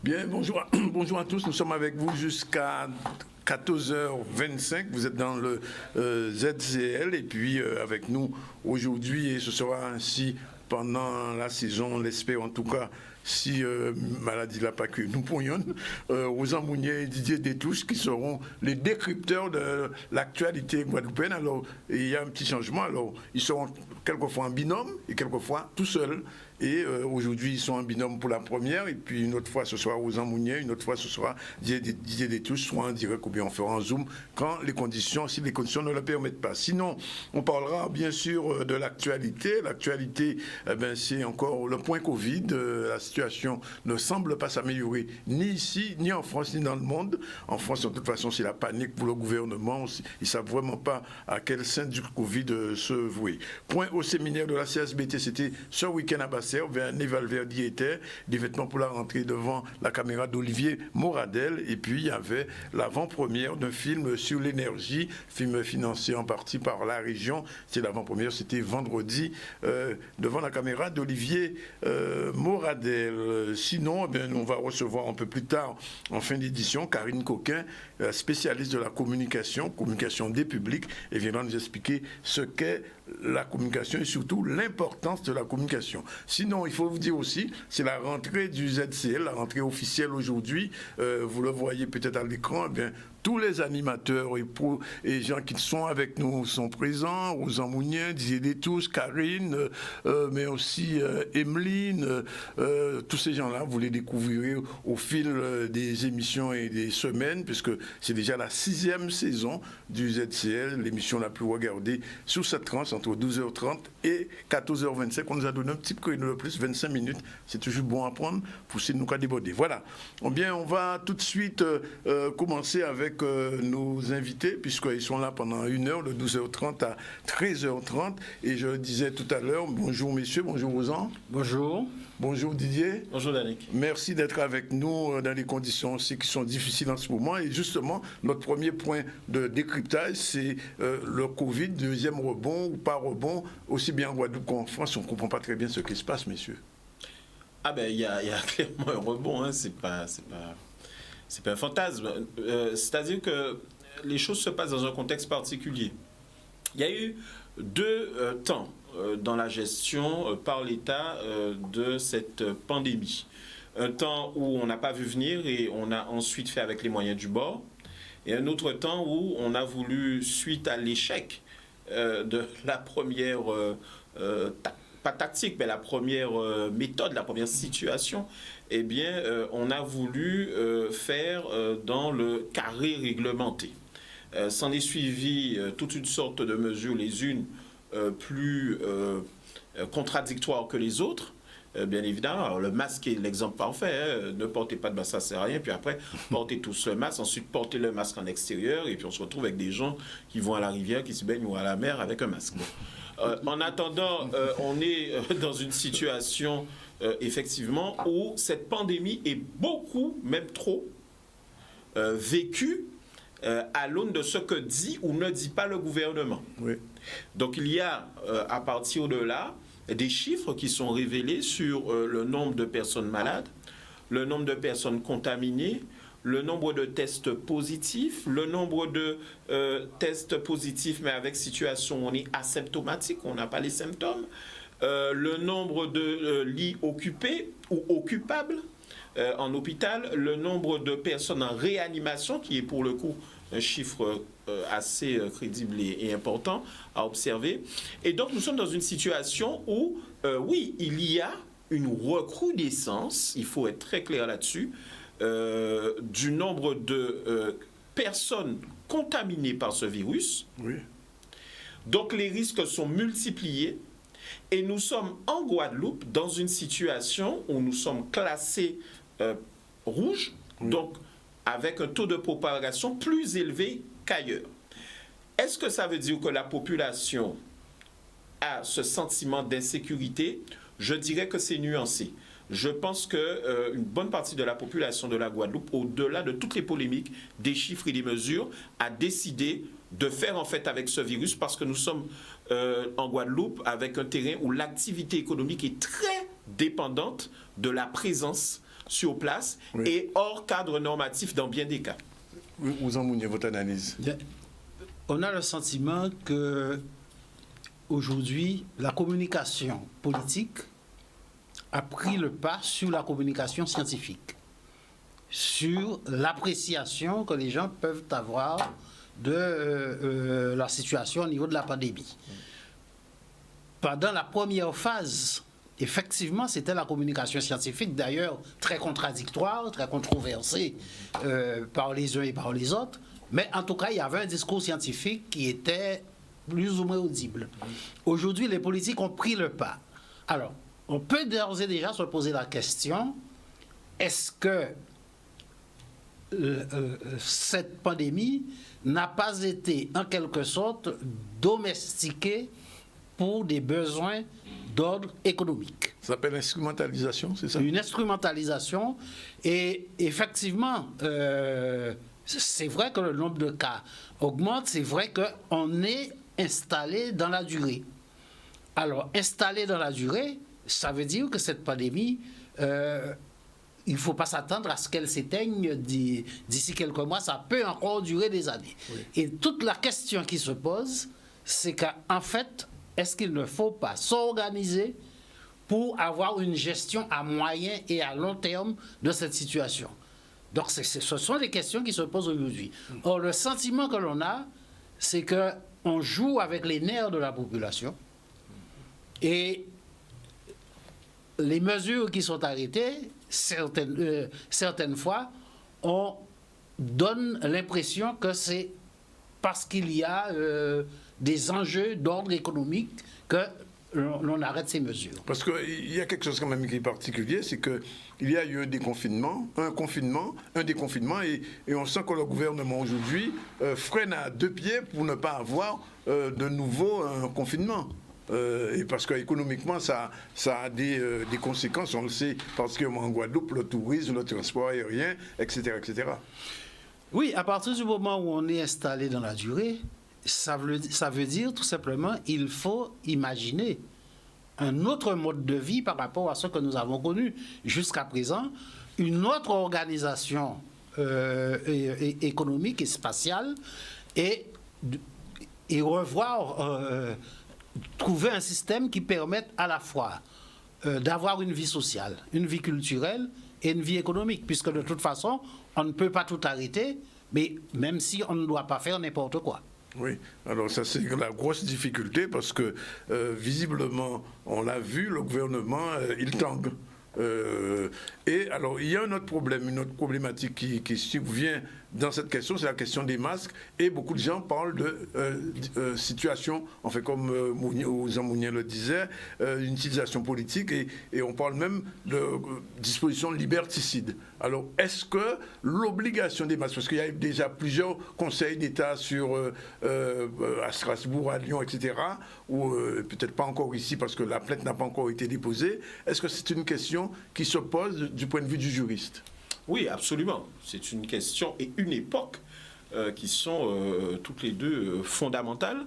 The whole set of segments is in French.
Bien, bonjour, bonjour à tous. Nous sommes avec vous jusqu'à 14h25. Vous êtes dans le ZCL et puis avec nous aujourd'hui, et ce sera ainsi pendant la saison, on l'espère en tout cas, si maladie l'a pas que nous pourrions, Rosan Mounier et Didier Détouche qui seront les décrypteurs de l'actualité guadeloupéenne. Alors, il y a un petit changement. Alors, ils seront quelquefois en binôme et quelquefois tout seuls. Et aujourd'hui, ils sont en binôme pour la première. Et puis, une autre fois, ce sera Rosan Mounier. Une autre fois, ce sera Didier Détouche, soit en direct ou bien on fera en Zoom quand les conditions, si les conditions ne le permettent pas. Sinon, on parlera bien sûr de l'actualité. L'actualité, c'est encore le point Covid. La situation ne semble pas s'améliorer ni ici, ni en France, ni dans le monde. En France, de toute façon, c'est la panique pour le gouvernement. Ils ne savent vraiment pas à quel sein du Covid se vouer. Point au séminaire de la CSBT, c'était ce week-end à Basel, vers Neval-Verdier était, des vêtements pour la rentrée devant la caméra d'Olivier Moradel. Et puis, il y avait l'avant-première d'un film sur l'énergie, film financé en partie par la région. C'est l'avant-première, c'était vendredi, devant la caméra d'Olivier Moradel. Sinon, on va recevoir un peu plus tard, en fin d'édition, Karine Coquin, spécialiste de la communication des publics, et viendra nous expliquer ce qu'est la communication et surtout l'importance de la communication. Sinon, il faut vous dire aussi, c'est la rentrée du ZCL, la rentrée officielle aujourd'hui. Vous le voyez peut-être à l'écran, tous les animateurs et gens qui sont avec nous sont présents. Rosan Mounier, Didier Détouche, Karine, mais aussi Emeline. Tous ces gens-là, vous les découvrirez au fil des émissions et des semaines, puisque c'est déjà la 6e saison du ZCL, l'émission la plus regardée sur cette tranche entre 12h30 et 14h25. On nous a donné un petit créneau de plus, 25 minutes. C'est toujours bon à prendre pour essayer de nous déborder. Voilà. Bien, on va tout de suite commencer avec nos invités, puisqu'ils sont là pendant 1 heure, de 12h30 à 13h30. Et je le disais tout à l'heure, bonjour messieurs, bonjour Rosan. Bonjour. Bonjour Didier. Bonjour Danick. Merci d'être avec nous dans les conditions aussi qui sont difficiles en ce moment. Et justement, notre premier point de décryptage, c'est le Covid, deuxième rebond ou pas rebond, aussi bien en Guadeloupe qu'en France. On ne comprend pas très bien ce qui se passe, messieurs. Ah ben, il y a clairement un rebond, hein. C'est pas un fantasme. C'est-à-dire que les choses se passent dans un contexte particulier. Il y a eu 2 temps dans la gestion par l'État de cette pandémie. Un temps où on n'a pas vu venir et on a ensuite fait avec les moyens du bord. Et un autre temps où on a voulu, suite à l'échec de la première, pas tactique, mais la première méthode, la première situation, eh bien, on a voulu faire dans le carré réglementé. S'en est suivi toute une sorte de mesures, les unes plus contradictoires que les autres. Bien évidemment, alors le masque est l'exemple parfait, hein. Ne portez pas de masque, ça ne sert à rien, puis après, portez tous le masque, ensuite portez le masque en extérieur, et puis on se retrouve avec des gens qui vont à la rivière, qui se baignent ou à la mer avec un masque. En attendant, on est dans une situation, effectivement, où cette pandémie est beaucoup, même trop, vécue à l'aune de ce que dit ou ne dit pas le gouvernement. Oui. Donc il y a, à partir de là, des chiffres qui sont révélés sur le nombre de personnes malades, le nombre de personnes contaminées, le nombre de tests positifs, le nombre de tests positifs mais avec situation où on est asymptomatique, on n'a pas les symptômes, le nombre de lits occupés ou occupables en hôpital, le nombre de personnes en réanimation, qui est pour le coup un chiffre assez crédible et important à observer. Et donc nous sommes dans une situation où, oui, il y a une recrudescence, il faut être très clair là-dessus, du nombre de personnes contaminées par ce virus. Oui. Donc les risques sont multipliés. Et nous sommes en Guadeloupe dans une situation où nous sommes classés rouge, donc avec un taux de propagation plus élevé qu'ailleurs. Est-ce que ça veut dire que la population a ce sentiment d'insécurité? Je dirais que c'est nuancé. Je pense qu'une bonne partie de la population de la Guadeloupe, au-delà de toutes les polémiques, des chiffres et des mesures, a décidé de faire en fait avec ce virus parce que nous sommes en Guadeloupe avec un terrain où l'activité économique est très dépendante de la présence sur place et hors cadre normatif dans bien des cas. Vous en mouniez votre analyse. On a le sentiment que aujourd'hui, la communication politique a pris le pas sur la communication scientifique, sur l'appréciation que les gens peuvent avoir de la situation au niveau de la pandémie. Pendant la première phase, effectivement, c'était la communication scientifique, d'ailleurs très contradictoire, très controversée par les uns et par les autres, mais en tout cas, il y avait un discours scientifique qui était plus ou moins audible. Aujourd'hui, les politiques ont pris le pas. Alors, on peut d'ores et déjà se poser la question, est-ce que cette pandémie n'a pas été en quelque sorte domestiquée pour des besoins d'ordre économique? Ça s'appelle l'instrumentalisation, c'est ça? Une instrumentalisation. Et effectivement, c'est vrai que le nombre de cas augmente, c'est vrai qu'on est installé dans la durée. Alors, installé dans la durée, ça veut dire que cette pandémie, il ne faut pas s'attendre à ce qu'elle s'éteigne d'ici quelques mois, ça peut encore durer des années. Oui. Et toute la question qui se pose, c'est qu'en fait, est-ce qu'il ne faut pas s'organiser pour avoir une gestion à moyen et à long terme de cette situation? Donc, ce sont des questions qui se posent aujourd'hui. Or, le sentiment que l'on a, c'est qu'on joue avec les nerfs de la population et les mesures qui sont arrêtées, certaines fois, on donne l'impression que c'est parce qu'il y a des enjeux d'ordre économique que l'on arrête ces mesures. Parce qu'il y a quelque chose quand même qui est particulier, c'est qu'il y a eu un déconfinement, un déconfinement, et on sent que le gouvernement aujourd'hui freine à deux pieds pour ne pas avoir de nouveau un confinement. Et parce qu'économiquement, ça a des conséquences, on le sait, particulièrement en Guadeloupe, le tourisme, le transport aérien, etc., etc. Oui, à partir du moment où on est installé dans la durée, ça veut dire tout simplement il faut imaginer un autre mode de vie par rapport à ce que nous avons connu jusqu'à présent, une autre organisation économique et spatiale et revoir, trouver un système qui permette à la fois d'avoir une vie sociale, une vie culturelle et une vie économique, puisque de toute façon, on ne peut pas tout arrêter, mais même si on ne doit pas faire n'importe quoi. Oui, alors ça c'est la grosse difficulté parce que visiblement, on l'a vu, le gouvernement, il tangue. Et alors, il y a un autre problème, une autre problématique qui survient dans cette question, c'est la question des masques. Et beaucoup de gens parlent de situation, en fait, comme Jean Mounier le disait, une situation politique, et on parle même de dispositions liberticides. Alors, est-ce que l'obligation des masques, parce qu'il y a déjà plusieurs conseils d'État à Strasbourg, à Lyon, etc., ou peut-être pas encore ici parce que la plainte n'a pas encore été déposée, est-ce que c'est une question qui se pose du point de vue du juriste? Oui, absolument. C'est une question et une époque qui sont toutes les deux fondamentales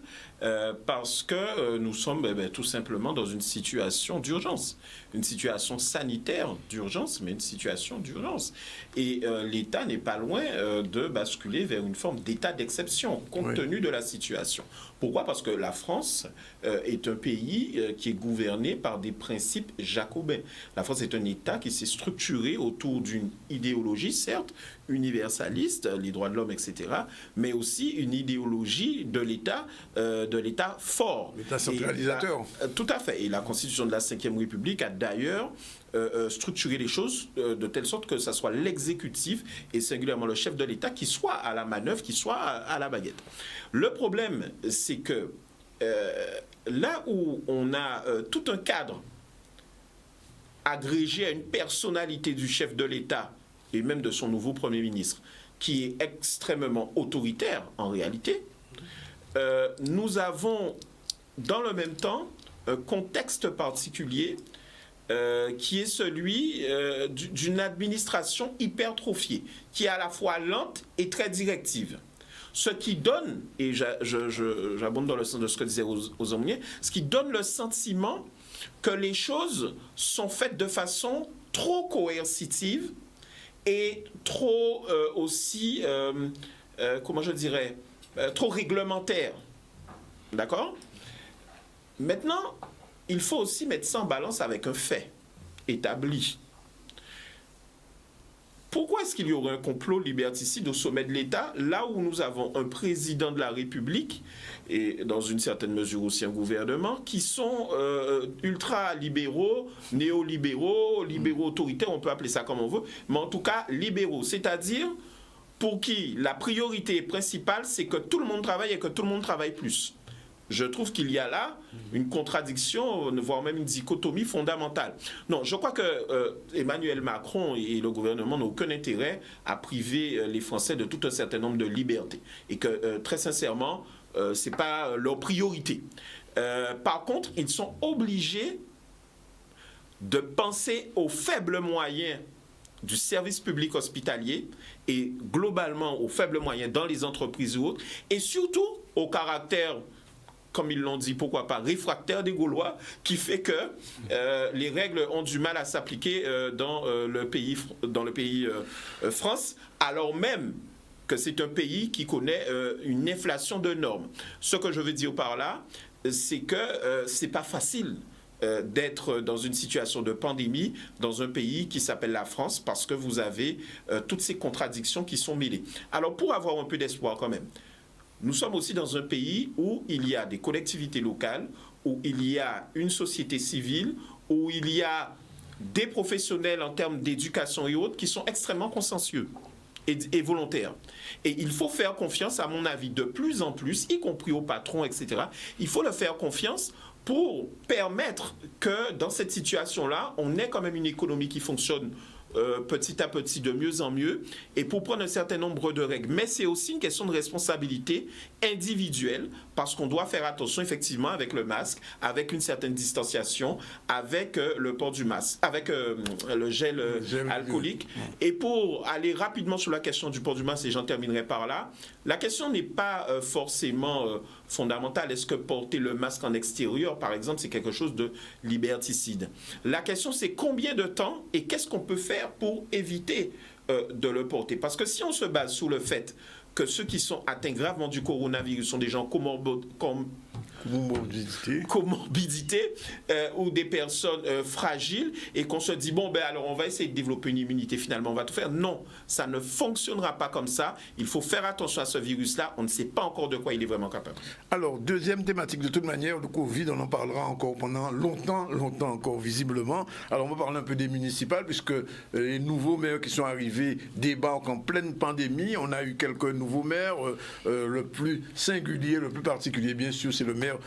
parce que nous sommes tout simplement dans une situation d'urgence, une situation sanitaire d'urgence, mais une situation d'urgence. Et l'État n'est pas loin de basculer vers une forme d'état d'exception compte tenu de la situation. Pourquoi? Parce que la France est un pays qui est gouverné par des principes jacobins. La France est un État qui s'est structuré autour d'une idéologie, certes, universaliste, les droits de l'homme, etc., mais aussi une idéologie de l'État fort. L'État centralisateur. Tout à fait. Et la Constitution de la Ve République a d'ailleurs structuré les choses de telle sorte que ce soit l'exécutif et singulièrement le chef de l'État qui soit à la manœuvre, qui soit à la baguette. Le problème, c'est que là où on a tout un cadre agrégé à une personnalité du chef de l'État et même de son nouveau Premier ministre, qui est extrêmement autoritaire en réalité, nous avons dans le même temps un contexte particulier qui est celui d'une administration hypertrophiée, qui est à la fois lente et très directive. Ce qui donne, et j'abonde dans le sens de ce que disait Ozomounié, ce qui donne le sentiment que les choses sont faites de façon trop coercitive et trop aussi, comment je dirais, trop réglementaire. D'accord ? Maintenant, il faut aussi mettre ça en balance avec un fait établi. Pourquoi est-ce qu'il y aurait un complot liberticide au sommet de l'État, là où nous avons un président de la République, et dans une certaine mesure aussi un gouvernement, qui sont ultra-libéraux, néolibéraux, libéraux autoritaires, on peut appeler ça comme on veut, mais en tout cas libéraux, c'est-à-dire pour qui la priorité principale, c'est que tout le monde travaille et que tout le monde travaille plus. Je trouve qu'il y a là une contradiction, voire même une dichotomie fondamentale. Non, je crois que Emmanuel Macron et le gouvernement n'ont aucun intérêt à priver les Français de tout un certain nombre de libertés. Et que, très sincèrement, ce n'est pas leur priorité. Par contre, ils sont obligés de penser aux faibles moyens du service public hospitalier et globalement aux faibles moyens dans les entreprises ou autres, et surtout au caractère, comme ils l'ont dit, pourquoi pas, réfractaire des Gaulois, qui fait que les règles ont du mal à s'appliquer dans le pays France, alors même que c'est un pays qui connaît une inflation de normes. Ce que je veux dire par là, c'est que c'est pas facile d'être dans une situation de pandémie dans un pays qui s'appelle la France, parce que vous avez toutes ces contradictions qui sont mêlées. Alors, pour avoir un peu d'espoir quand même, nous sommes aussi dans un pays où il y a des collectivités locales, où il y a une société civile, où il y a des professionnels en termes d'éducation et autres qui sont extrêmement consciencieux et volontaires. Et il faut faire confiance, à mon avis, de plus en plus, y compris aux patrons, etc. Il faut leur faire confiance pour permettre que dans cette situation-là, on ait quand même une économie qui fonctionne petit à petit, de mieux en mieux, et pour prendre un certain nombre de règles. Mais c'est aussi une question de responsabilité individuelle, parce qu'on doit faire attention effectivement avec le masque, avec une certaine distanciation, avec le port du masque, avec le gel alcoolique. Et pour aller rapidement sur la question du port du masque, et j'en terminerai par là, la question n'est pas forcément fondamentale. Est-ce que porter le masque en extérieur, par exemple, c'est quelque chose de liberticide? La question, c'est combien de temps et qu'est-ce qu'on peut faire pour éviter de le porter. Parce que si on se base sur le fait que ceux qui sont atteints gravement du coronavirus sont des gens comorbidité ou des personnes fragiles, et qu'on se dit, bon, ben alors on va essayer de développer une immunité, finalement on va tout faire. Non, ça ne fonctionnera pas comme ça. Il faut faire attention à ce virus-là. On ne sait pas encore de quoi il est vraiment capable. Alors, deuxième thématique, de toute manière, le Covid, on en parlera encore pendant longtemps encore, visiblement. Alors, on va parler un peu des municipales, puisque les nouveaux maires qui sont arrivés débarquent en pleine pandémie. On a eu quelques nouveaux maires. Le plus singulier, le plus particulier, bien sûr, c'est le maire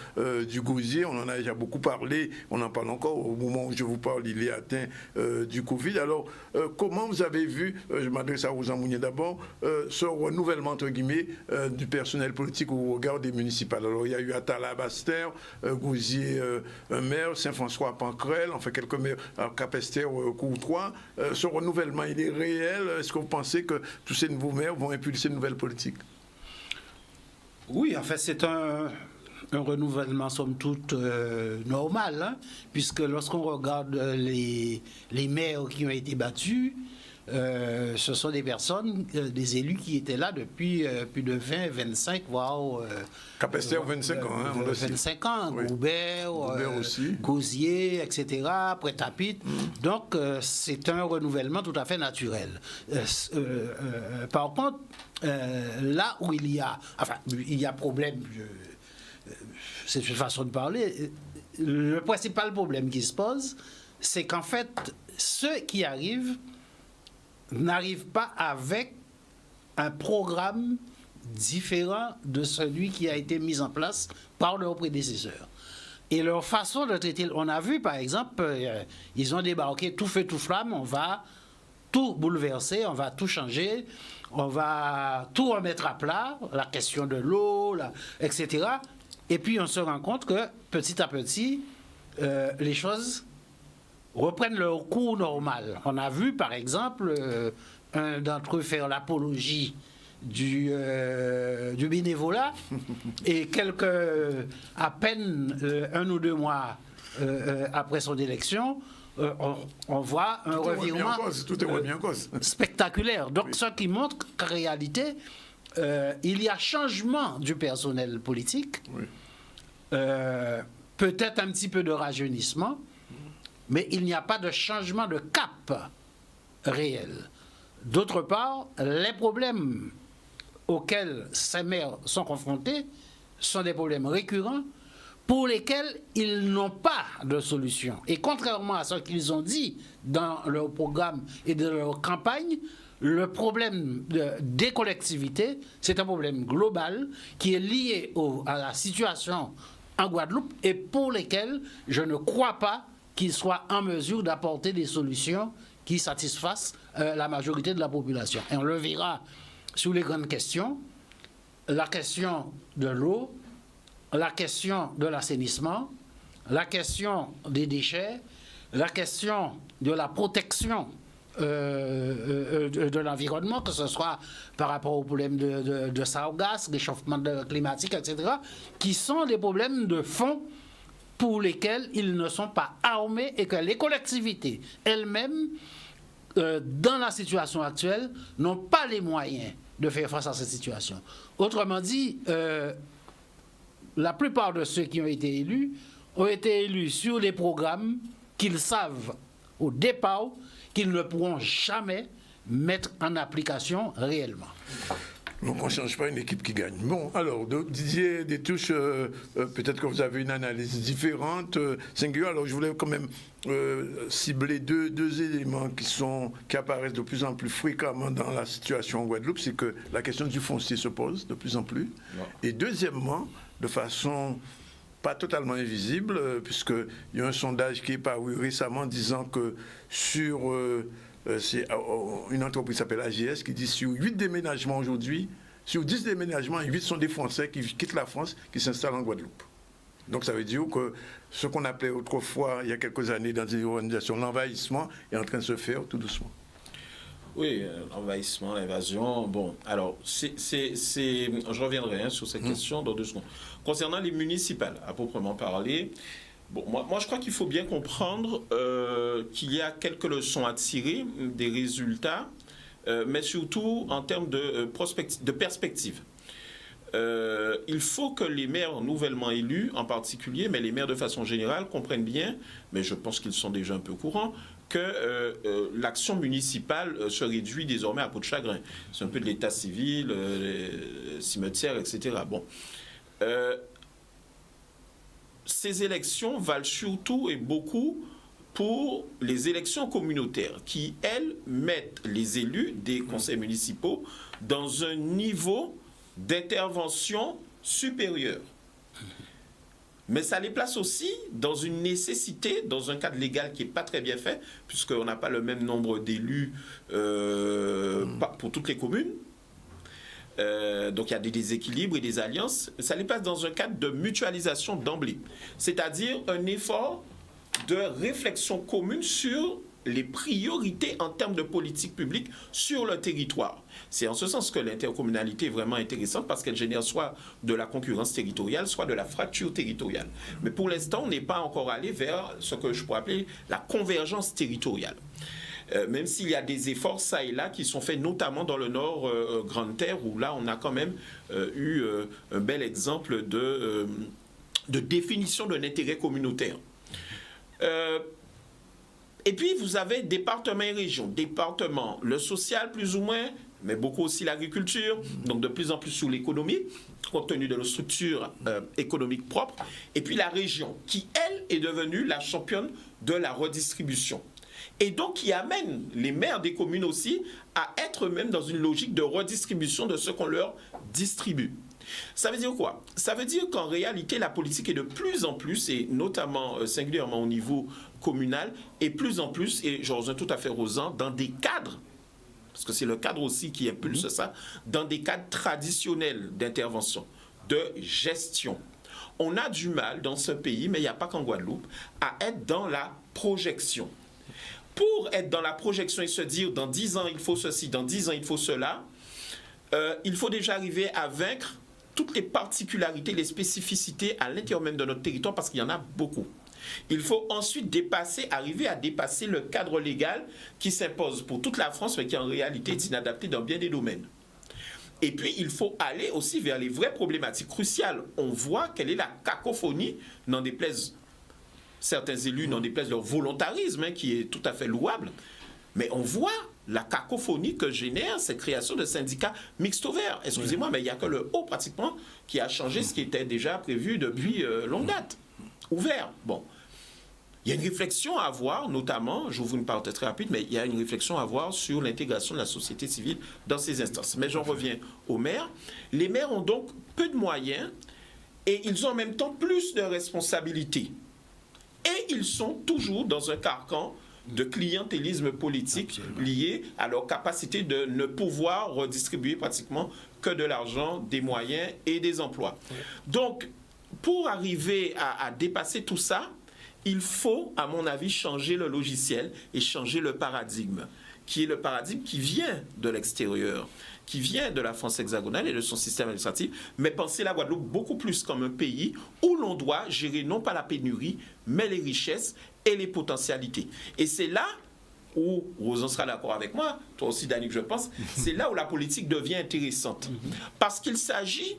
du Gosier. On en a déjà beaucoup parlé. On en parle encore. Au moment où je vous parle, il est atteint du Covid. Alors, comment vous avez vu, je m'adresse à Ozomounié d'abord, ce renouvellement, entre guillemets, du personnel politique au regard des municipales? Alors, il y a eu Attala Baster, Gosier, un maire, Saint-François Pancrel, enfin quelques maires, Capester, Courtois. Ce renouvellement, il est réel? Est-ce que vous pensez que tous ces nouveaux maires vont impulser une nouvelle politique? Oui, en fait, c'est un renouvellement, somme toute, normal, hein, puisque lorsqu'on regarde les maires qui ont été battus, ce sont des personnes, des élus qui étaient là depuis plus de 20, 25, voire... Capester, 25 ans. Hein, 25 ans, oui. Goubert aussi. Gosier, etc., Prêt-à-Pitre. Donc, c'est un renouvellement tout à fait naturel. Par contre, là où il y a problème, c'est une façon de parler, le principal problème qui se pose, c'est qu'en fait, ceux qui arrivent n'arrivent pas avec un programme différent de celui qui a été mis en place par leurs prédécesseurs. Et leur façon de traiter, on a vu par exemple, ils ont débarqué tout feu tout flamme, on va tout bouleverser, on va tout changer, on va tout remettre à plat, la question de l'eau, etc. Et puis on se rend compte que petit à petit, les choses reprennent leur cours normal. On a vu, par exemple, un d'entre eux faire l'apologie du bénévolat et à peine 1 ou 2 mois après son élection, on voit un revirement tout est remis en cause. spectaculaire. Donc, Oui. ce qui montre qu'en réalité, il y a changement du personnel politique, Oui. peut-être un petit peu de rajeunissement, mais il n'y a pas de changement de cap réel. D'autre part, les problèmes auxquels ces maires sont confrontés sont des problèmes récurrents pour lesquels ils n'ont pas de solution. Et contrairement à ce qu'ils ont dit dans leur programme et dans leur campagne, le problème des collectivités, c'est un problème global qui est lié à la situation en Guadeloupe et pour lesquels je ne crois pas qu'ils soient en mesure d'apporter des solutions qui satisfassent la majorité de la population. Et on le verra sur les grandes questions, la question de l'eau, la question de l'assainissement, la question des déchets, la question de la protection de l'environnement, que ce soit par rapport aux problèmes de sargasses, réchauffement climatique, etc., qui sont des problèmes de fond pour lesquels ils ne sont pas armés et que les collectivités elles-mêmes, dans la situation actuelle, n'ont pas les moyens de faire face à cette situation. Autrement dit, la plupart de ceux qui ont été élus sur des programmes qu'ils savent au départ qu'ils ne pourront jamais mettre en application réellement. Donc on ne change pas une équipe qui gagne. Bon, alors, Didier Détouche, peut-être que vous avez une analyse différente, singulière. Alors je voulais quand même cibler deux éléments qui apparaissent de plus en plus fréquemment dans la situation en Guadeloupe. C'est que la question du foncier se pose de plus en plus. Non. Et deuxièmement, de façon pas totalement invisible, puisqu'il y a un sondage qui est paru récemment disant que sur... c'est une entreprise qui s'appelle AGS qui dit sur 8 déménagements aujourd'hui, sur 10 déménagements, 8 sont des Français qui quittent la France, qui s'installent en Guadeloupe. Donc ça veut dire que ce qu'on appelait autrefois, il y a quelques années, dans une organisation, l'envahissement est en train de se faire tout doucement. Oui, l'envahissement, l'invasion. Bon, alors, je reviendrai sur cette question dans 2 secondes. Concernant les municipales, à proprement parler, bon, moi, je crois qu'il faut bien comprendre qu'il y a quelques leçons à tirer des résultats, mais surtout en termes de perspective. Il faut que les maires nouvellement élus, en particulier, mais les maires de façon générale, comprennent bien, mais je pense qu'ils sont déjà un peu courants, que l'action municipale se réduit désormais à peau de chagrin. C'est un peu de l'état civil, les cimetières, etc. Bon. Ces élections valent surtout et beaucoup pour les élections communautaires qui, elles, mettent les élus des conseils municipaux dans un niveau d'intervention supérieur. Mais ça les place aussi dans une nécessité, dans un cadre légal qui n'est pas très bien fait, puisqu'on n'a pas le même nombre d'élus pour toutes les communes. Donc il y a des déséquilibres et des alliances. Ça les place dans un cadre de mutualisation d'emblée. C'est-à-dire un effort de réflexion commune sur les priorités en termes de politique publique sur le territoire. C'est en ce sens que l'intercommunalité est vraiment intéressante parce qu'elle génère soit de la concurrence territoriale, soit de la fracture territoriale. Mais pour l'instant, on n'est pas encore allé vers ce que je pourrais appeler la convergence territoriale. Même s'il y a des efforts ça et là qui sont faits notamment dans le nord Grande Terre où là on a quand même eu un bel exemple de définition d'un intérêt communautaire. Et puis, vous avez département et région. Département, le social plus ou moins, mais beaucoup aussi l'agriculture, donc de plus en plus sur l'économie, compte tenu de nos structures économiques propres. Et puis la région, qui, elle, est devenue la championne de la redistribution. Et donc, qui amène les maires des communes aussi à être même dans une logique de redistribution de ce qu'on leur distribue. Ça veut dire quoi? Ça veut dire qu'en réalité, la politique est de plus en plus, et notamment singulièrement au niveau communal, et plus en plus, et je rejoins tout à fait Rosan, dans des cadres, parce que c'est le cadre aussi qui impulse ça, dans des cadres traditionnels d'intervention, de gestion. On a du mal dans ce pays, mais il n'y a pas qu'en Guadeloupe, à être dans la projection. Pour être dans la projection et se dire dans 10 ans il faut ceci, dans 10 ans il faut cela, il faut déjà arriver à vaincre toutes les particularités, les spécificités à l'intérieur même de notre territoire, parce qu'il y en a beaucoup. Il faut ensuite arriver à dépasser le cadre légal qui s'impose pour toute la France, mais qui en réalité est inadapté dans bien des domaines. Et puis, il faut aller aussi vers les vraies problématiques cruciales. On voit quelle est la cacophonie, n'en déplaise certains élus, n'en déplaise leur volontarisme, qui est tout à fait louable. Mais on voit la cacophonie que génère cette création de syndicats mixtes ouverts. Excusez-moi, mais il n'y a que le haut, pratiquement, qui a changé ce qui était déjà prévu depuis longue date. Ouvert. Bon. Il y a une réflexion à avoir, notamment, j'ouvre une parenthèse très rapide, mais il y a une réflexion à avoir sur l'intégration de la société civile dans ces instances. Mais j'en reviens aux maires. Les maires ont donc peu de moyens et ils ont en même temps plus de responsabilités. Et ils sont toujours dans un carcan de clientélisme politique lié à leur capacité de ne pouvoir redistribuer pratiquement que de l'argent, des moyens et des emplois. Donc, pour arriver à dépasser tout ça, il faut, à mon avis, changer le logiciel et changer le paradigme, qui est le paradigme qui vient de l'extérieur, qui vient de la France hexagonale et de son système administratif, mais penser la Guadeloupe beaucoup plus comme un pays où l'on doit gérer non pas la pénurie, mais les richesses et les potentialités. Et c'est là où, Rosan sera d'accord avec moi, toi aussi Danick je pense, c'est là où la politique devient intéressante. Parce qu'il s'agit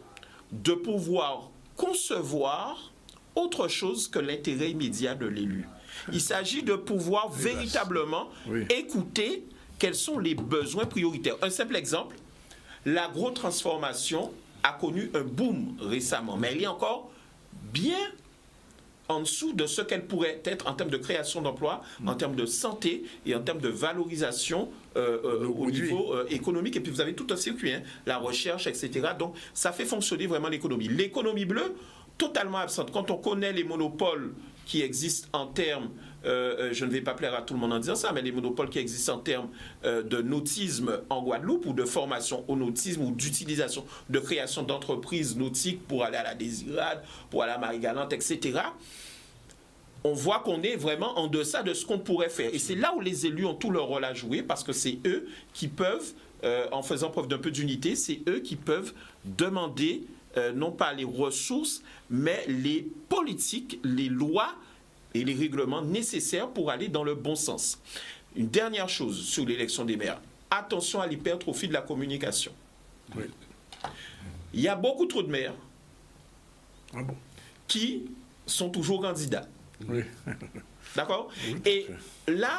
de pouvoir concevoir autre chose que l'intérêt immédiat de l'élu. Il s'agit de pouvoir véritablement écouter quels sont les besoins prioritaires. Un simple exemple, l'agro-transformation a connu un boom récemment, mais elle est encore bien en dessous de ce qu'elle pourrait être en termes de création d'emplois, en termes de santé et en termes de valorisation au niveau économique. Et puis vous avez tout un circuit, la recherche, etc. Donc ça fait fonctionner vraiment l'économie. L'économie bleue, totalement absente. Quand on connaît les monopoles qui existent en termes, je ne vais pas plaire à tout le monde en disant ça, mais les monopoles qui existent en termes de nautisme en Guadeloupe ou de formation au nautisme ou d'utilisation, de création d'entreprises nautiques pour aller à la Désirade, pour aller à Marie-Galante, etc., on voit qu'on est vraiment en deçà de ce qu'on pourrait faire. Et c'est là où les élus ont tout leur rôle à jouer, parce que c'est eux qui peuvent, en faisant preuve d'un peu d'unité, c'est eux qui peuvent demander non pas les ressources, mais les politiques, les lois et les règlements nécessaires pour aller dans le bon sens. Une dernière chose sur l'élection des maires. Attention à l'hypertrophie de la communication. Oui. Il y a beaucoup trop de maires qui sont toujours candidats. Oui. D'accord ? Oui. Et là,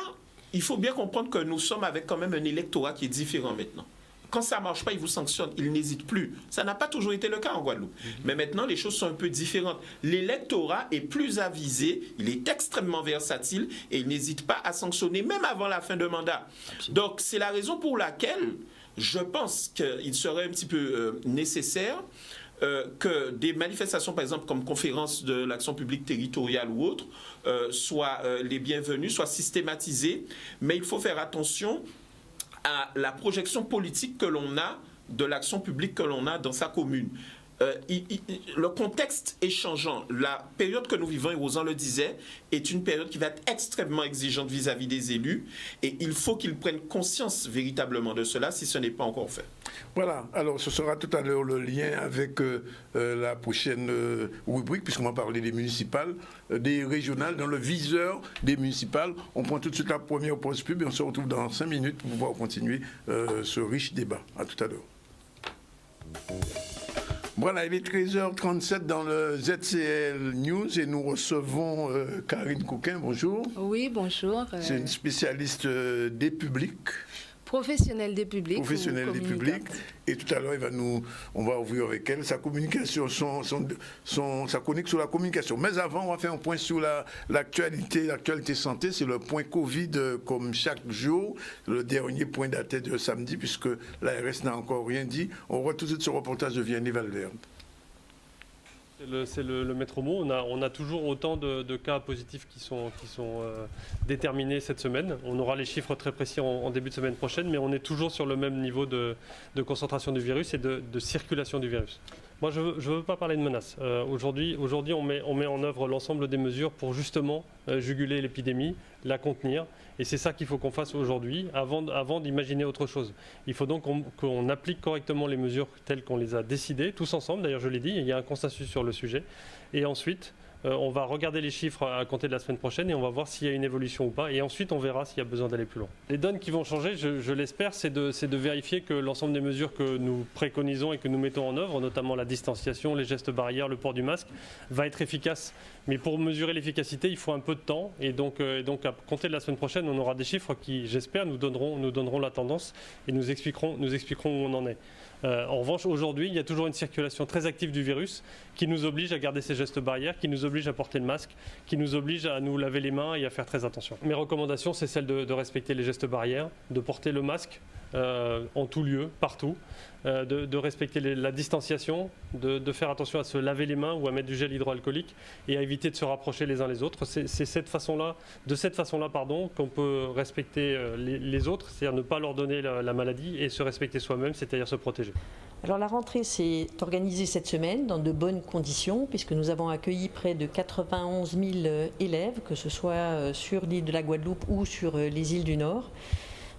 il faut bien comprendre que nous sommes avec quand même un électorat qui est différent maintenant. Quand ça ne marche pas, ils vous sanctionnent, ils n'hésitent plus. Ça n'a pas toujours été le cas en Guadeloupe. Mais maintenant, les choses sont un peu différentes. L'électorat est plus avisé, il est extrêmement versatile et il n'hésite pas à sanctionner, même avant la fin de mandat. Absolument. Donc, c'est la raison pour laquelle je pense qu'il serait un petit peu nécessaire que des manifestations, par exemple, comme conférence de l'action publique territoriale ou autre, soient les bienvenues, soient systématisées. Mais il faut faire attention à la projection politique que l'on a de l'action publique que l'on a dans sa commune. Le contexte est changeant. La période que nous vivons, et Rosan le disait, est une période qui va être extrêmement exigeante vis-à-vis des élus et il faut qu'ils prennent conscience véritablement de cela si ce n'est pas encore fait. Voilà, alors ce sera tout à l'heure le lien avec la prochaine rubrique, puisqu'on va parler des municipales, des régionales, dans le viseur des municipales. On prend tout de suite la première pause pub et on se retrouve dans 5 minutes pour pouvoir continuer ce riche débat. À tout à l'heure. Voilà, il est 13h37 dans le ZCL News et nous recevons Karine Coquin. Bonjour. Oui, bonjour. C'est une spécialiste des publics. Professionnelle des publics. Professionnelle des publics. Et tout à l'heure, on va ouvrir avec elle sa communication, sa chronique sur la communication. Mais avant, on va faire un point sur l'actualité santé. C'est le point Covid comme chaque jour. Le dernier point daté de samedi, puisque l'ARS n'a encore rien dit. On voit tout de suite ce reportage de Vianney Valverde. C'est le maître mot. On a toujours autant de cas positifs qui sont déterminés cette semaine. On aura les chiffres très précis en début de semaine prochaine, mais on est toujours sur le même niveau de concentration du virus et de circulation du virus. Moi, je veux pas parler de menaces. Aujourd'hui, on met en œuvre l'ensemble des mesures pour justement juguler l'épidémie, la contenir. Et c'est ça qu'il faut qu'on fasse aujourd'hui, avant d'imaginer autre chose. Il faut donc qu'on applique correctement les mesures telles qu'on les a décidées, tous ensemble. D'ailleurs, je l'ai dit, il y a un consensus sur le sujet. Et ensuite, on va regarder les chiffres à compter de la semaine prochaine et on va voir s'il y a une évolution ou pas. Et ensuite, on verra s'il y a besoin d'aller plus loin. Les donnes qui vont changer, je l'espère, c'est de vérifier que l'ensemble des mesures que nous préconisons et que nous mettons en œuvre, notamment la distanciation, les gestes barrières, le port du masque, va être efficace. Mais pour mesurer l'efficacité, il faut un peu de temps. Et donc à compter de la semaine prochaine, on aura des chiffres qui, j'espère, nous donneront la tendance et nous expliqueront où on en est. En revanche, aujourd'hui, il y a toujours une circulation très active du virus qui nous oblige à garder ces gestes barrières, qui nous oblige à porter le masque, qui nous oblige à nous laver les mains et à faire très attention. Mes recommandations, c'est celle de respecter les gestes barrières, de porter le masque en tout lieu, partout, de respecter la distanciation, de faire attention à se laver les mains ou à mettre du gel hydroalcoolique et à éviter de se rapprocher les uns les autres. C'est de cette façon-là, qu'on peut respecter les autres, c'est-à-dire ne pas leur donner la maladie et se respecter soi-même, c'est-à-dire se protéger. Alors la rentrée s'est organisée cette semaine dans de bonnes conditions puisque nous avons accueilli près de 91 000 élèves, que ce soit sur l'île de la Guadeloupe ou sur les îles du Nord.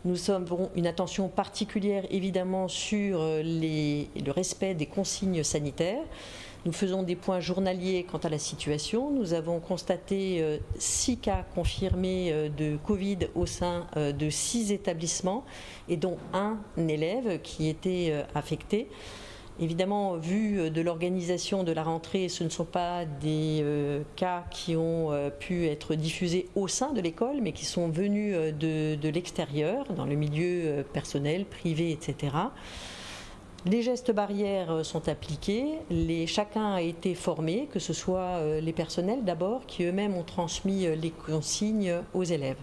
Nous avons une attention particulière évidemment sur le respect des consignes sanitaires. Nous faisons des points journaliers quant à la situation. Nous avons constaté 6 cas confirmés de Covid au sein de 6 établissements et dont un élève qui était affecté. Évidemment, vu de l'organisation de la rentrée, ce ne sont pas des cas qui ont pu être diffusés au sein de l'école, mais qui sont venus de l'extérieur, dans le milieu personnel, privé, etc. Les gestes barrières sont appliqués, chacun a été formé, que ce soit les personnels d'abord, qui eux-mêmes ont transmis les consignes aux élèves.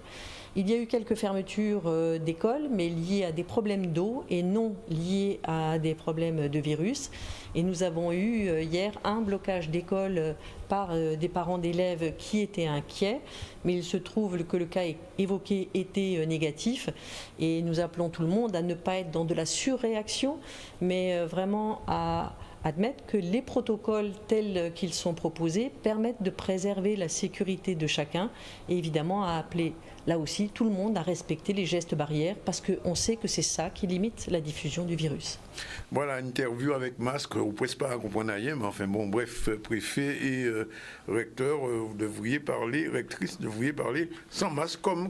Il y a eu quelques fermetures d'écoles, mais liées à des problèmes d'eau et non liées à des problèmes de virus. Et nous avons eu hier un blocage d'école par des parents d'élèves qui étaient inquiets, mais il se trouve que le cas évoqué était négatif. Et nous appelons tout le monde à ne pas être dans de la surréaction, mais vraiment à admettre que les protocoles tels qu'ils sont proposés permettent de préserver la sécurité de chacun et évidemment à appeler là aussi tout le monde à respecter les gestes barrières parce qu'on sait que c'est ça qui limite la diffusion du virus. Voilà, interview avec masque, vous ne pouvez pas comprendre rien, mais enfin bon, bref, préfet et recteur, vous devriez parler, rectrice, vous devriez parler sans masque comme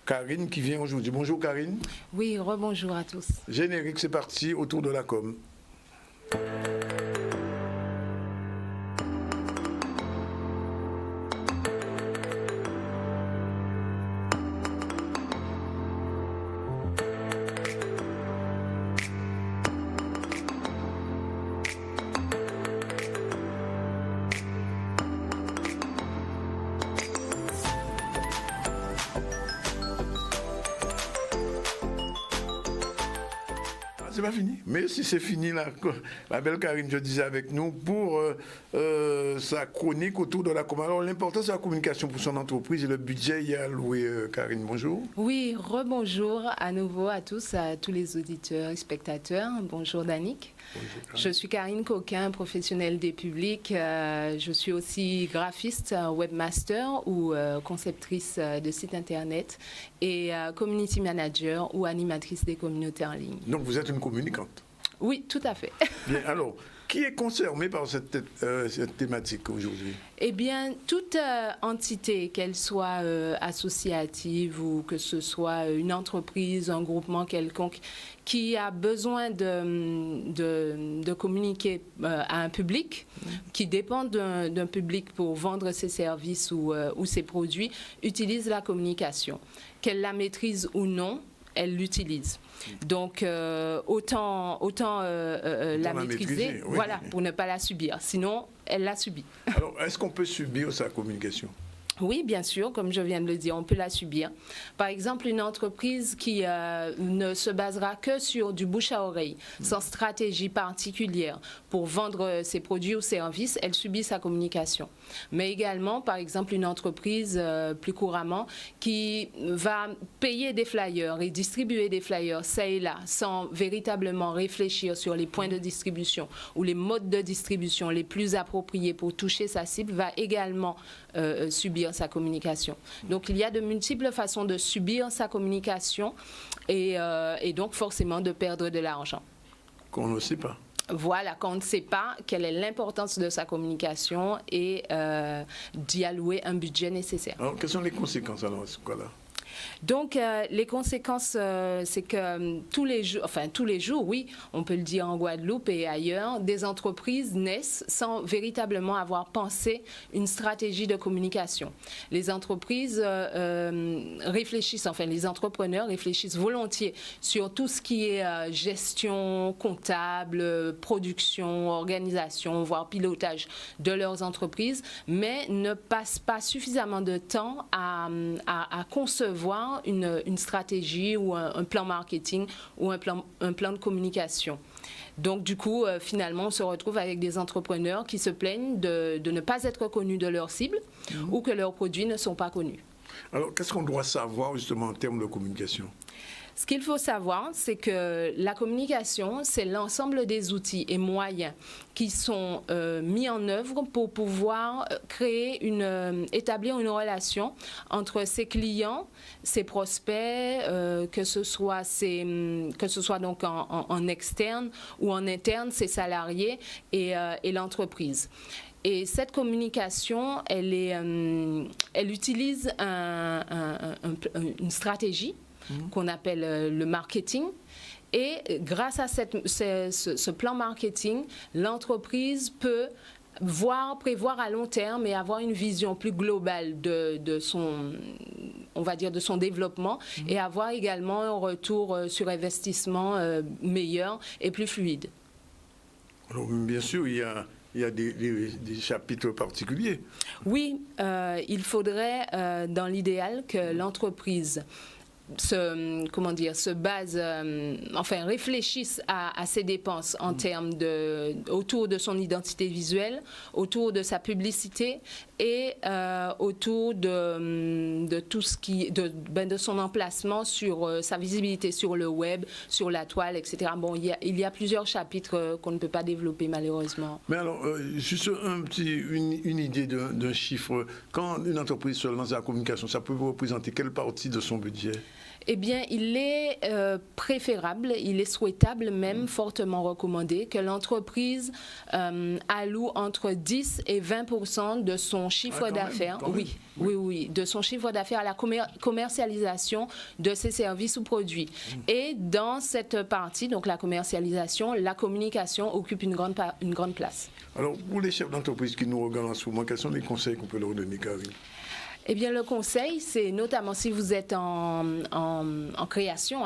Karine qui vient aujourd'hui. Bonjour Karine. Oui, rebonjour à tous. Générique, c'est parti, autour de la com. C'est pas fini. Mais si c'est fini, la belle Karine, je disais avec nous, pour sa chronique autour de la com. Alors, l'importance de la communication pour son entreprise et le budget y est alloué. Karine, bonjour. Oui, rebonjour à nouveau à tous les auditeurs et spectateurs. Bonjour Danick. Bonjour, je suis Karine Coquin, professionnelle des publics. Je suis aussi graphiste, webmaster ou conceptrice de site internet et community manager ou animatrice des communautés en ligne. Donc vous êtes une communicante. Oui, tout à fait. Bien, alors, qui est concerné par cette thématique aujourd'hui? Eh bien, toute entité, qu'elle soit associative ou que ce soit une entreprise, un groupement quelconque, qui a besoin de communiquer à un public, qui dépend d'un public pour vendre ses services ou ses produits, utilise la communication. Qu'elle la maîtrise ou non, elle l'utilise. Donc, autant la maîtriser, oui. Voilà, pour ne pas la subir. Sinon, elle la subit. Alors, est-ce qu'on peut subir sa communication? Oui, bien sûr, comme je viens de le dire, on peut la subir. Par exemple, une entreprise qui ne se basera que sur du bouche à oreille, sans stratégie particulière pour vendre ses produits ou services, elle subit sa communication. Mais également, par exemple, une entreprise plus couramment qui va payer des flyers et distribuer des flyers ça et là, sans véritablement réfléchir sur les points de distribution ou les modes de distribution les plus appropriés pour toucher sa cible, va également subir sa communication. Donc, il y a de multiples façons de subir sa communication et donc forcément de perdre de l'argent. Qu'on ne sait pas. Voilà, quand on ne sait pas quelle est l'importance de sa communication et d'y allouer un budget nécessaire. Alors, quelles sont les conséquences alors, ce cas-là? Donc, les conséquences, c'est que tous les jours, oui, on peut le dire en Guadeloupe et ailleurs, des entreprises naissent sans véritablement avoir pensé une stratégie de communication. Les entreprises réfléchissent, enfin, les entrepreneurs réfléchissent volontiers sur tout ce qui est gestion comptable, production, organisation, voire pilotage de leurs entreprises, mais ne passent pas suffisamment de temps à concevoir une stratégie ou un plan marketing ou un plan de communication. Donc, du coup, finalement, on se retrouve avec des entrepreneurs qui se plaignent de ne pas être connus de leur cible ou que leurs produits ne sont pas connus. Alors, qu'est-ce qu'on doit savoir justement en termes de communication? Ce qu'il faut savoir, c'est que la communication, c'est l'ensemble des outils et moyens qui sont mis en œuvre pour pouvoir établir une relation entre ses clients, ses prospects, que ce soit donc en externe ou en interne, ses salariés et l'entreprise. Et cette communication, elle utilise une stratégie qu'on appelle le marketing. Et grâce à ce plan marketing, l'entreprise peut prévoir à long terme et avoir une vision plus globale de son développement et avoir également un retour sur investissement meilleur et plus fluide. Alors, bien sûr, il y a des chapitres particuliers. Oui, il faudrait, dans l'idéal, que l'entreprise réfléchisse à ses dépenses en termes autour de son identité visuelle, autour de sa publicité et autour de tout ce de son emplacement sur sa visibilité sur le web, sur la toile, etc. Bon, il y a plusieurs chapitres qu'on ne peut pas développer malheureusement. Mais alors, juste une idée d'un chiffre. Quand une entreprise se lance à la communication, ça peut représenter quelle partie de son budget? Eh bien, il est préférable, il est souhaitable même, fortement recommandé, que l'entreprise alloue entre 10 et 20% de son chiffre d'affaires, oui, de son chiffre d'affaires à la commercialisation de ses services ou produits. Et dans cette partie, donc la commercialisation, la communication occupe une grande place. Alors, pour les chefs d'entreprise qui nous regardent en ce moment, quels sont les conseils qu'on peut leur donner, Karine? Eh bien, le conseil, c'est notamment si vous êtes en création,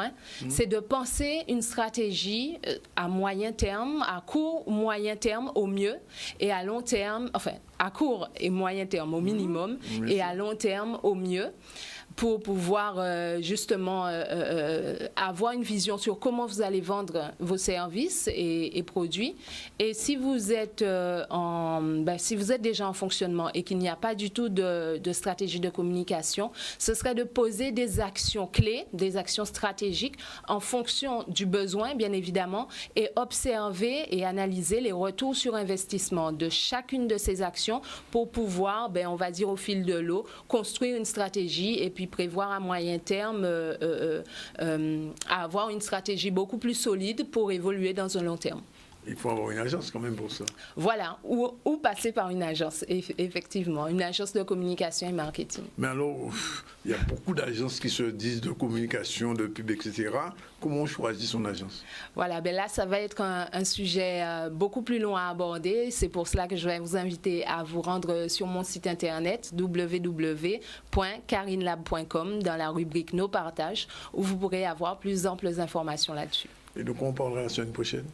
c'est de penser une stratégie à moyen terme, à court ou moyen terme au mieux, et à long terme, enfin, à court et moyen terme au minimum, et à long terme au mieux, pour pouvoir justement avoir une vision sur comment vous allez vendre vos services et produits. Et si vous êtes déjà en fonctionnement et qu'il n'y a pas du tout de stratégie de communication, ce serait de poser des actions clés, des actions stratégiques en fonction du besoin, bien évidemment, et observer et analyser les retours sur investissement de chacune de ces actions pour pouvoir, on va dire au fil de l'eau, construire une stratégie et puis prévoir à moyen terme à avoir une stratégie beaucoup plus solide pour évoluer dans un long terme. Il faut avoir une agence quand même pour ça. Voilà, ou passer par une agence, effectivement, une agence de communication et marketing. Mais alors, il y a beaucoup d'agences qui se disent de communication, de pub, etc. Comment on choisit son agence? Voilà, là, ça va être un sujet beaucoup plus long à aborder. C'est pour cela que je vais vous inviter à vous rendre sur mon site internet www.karinelab.com dans la rubrique Nos partages, où vous pourrez avoir plus amples informations là-dessus. Et donc on parlera la semaine prochaine,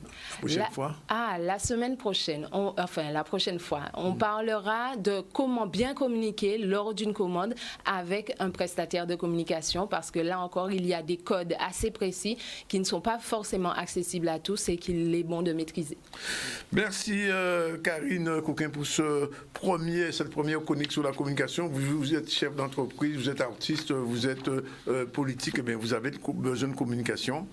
fois. La semaine prochaine, la prochaine fois, on parlera de comment bien communiquer lors d'une commande avec un prestataire de communication, parce que là encore, il y a des codes assez précis qui ne sont pas forcément accessibles à tous et qu'il est bon de maîtriser. Merci Karine Coquin pour cette première chronique sur la communication. Vous êtes chef d'entreprise, vous êtes artiste, vous êtes politique, et bien vous avez besoin de communication.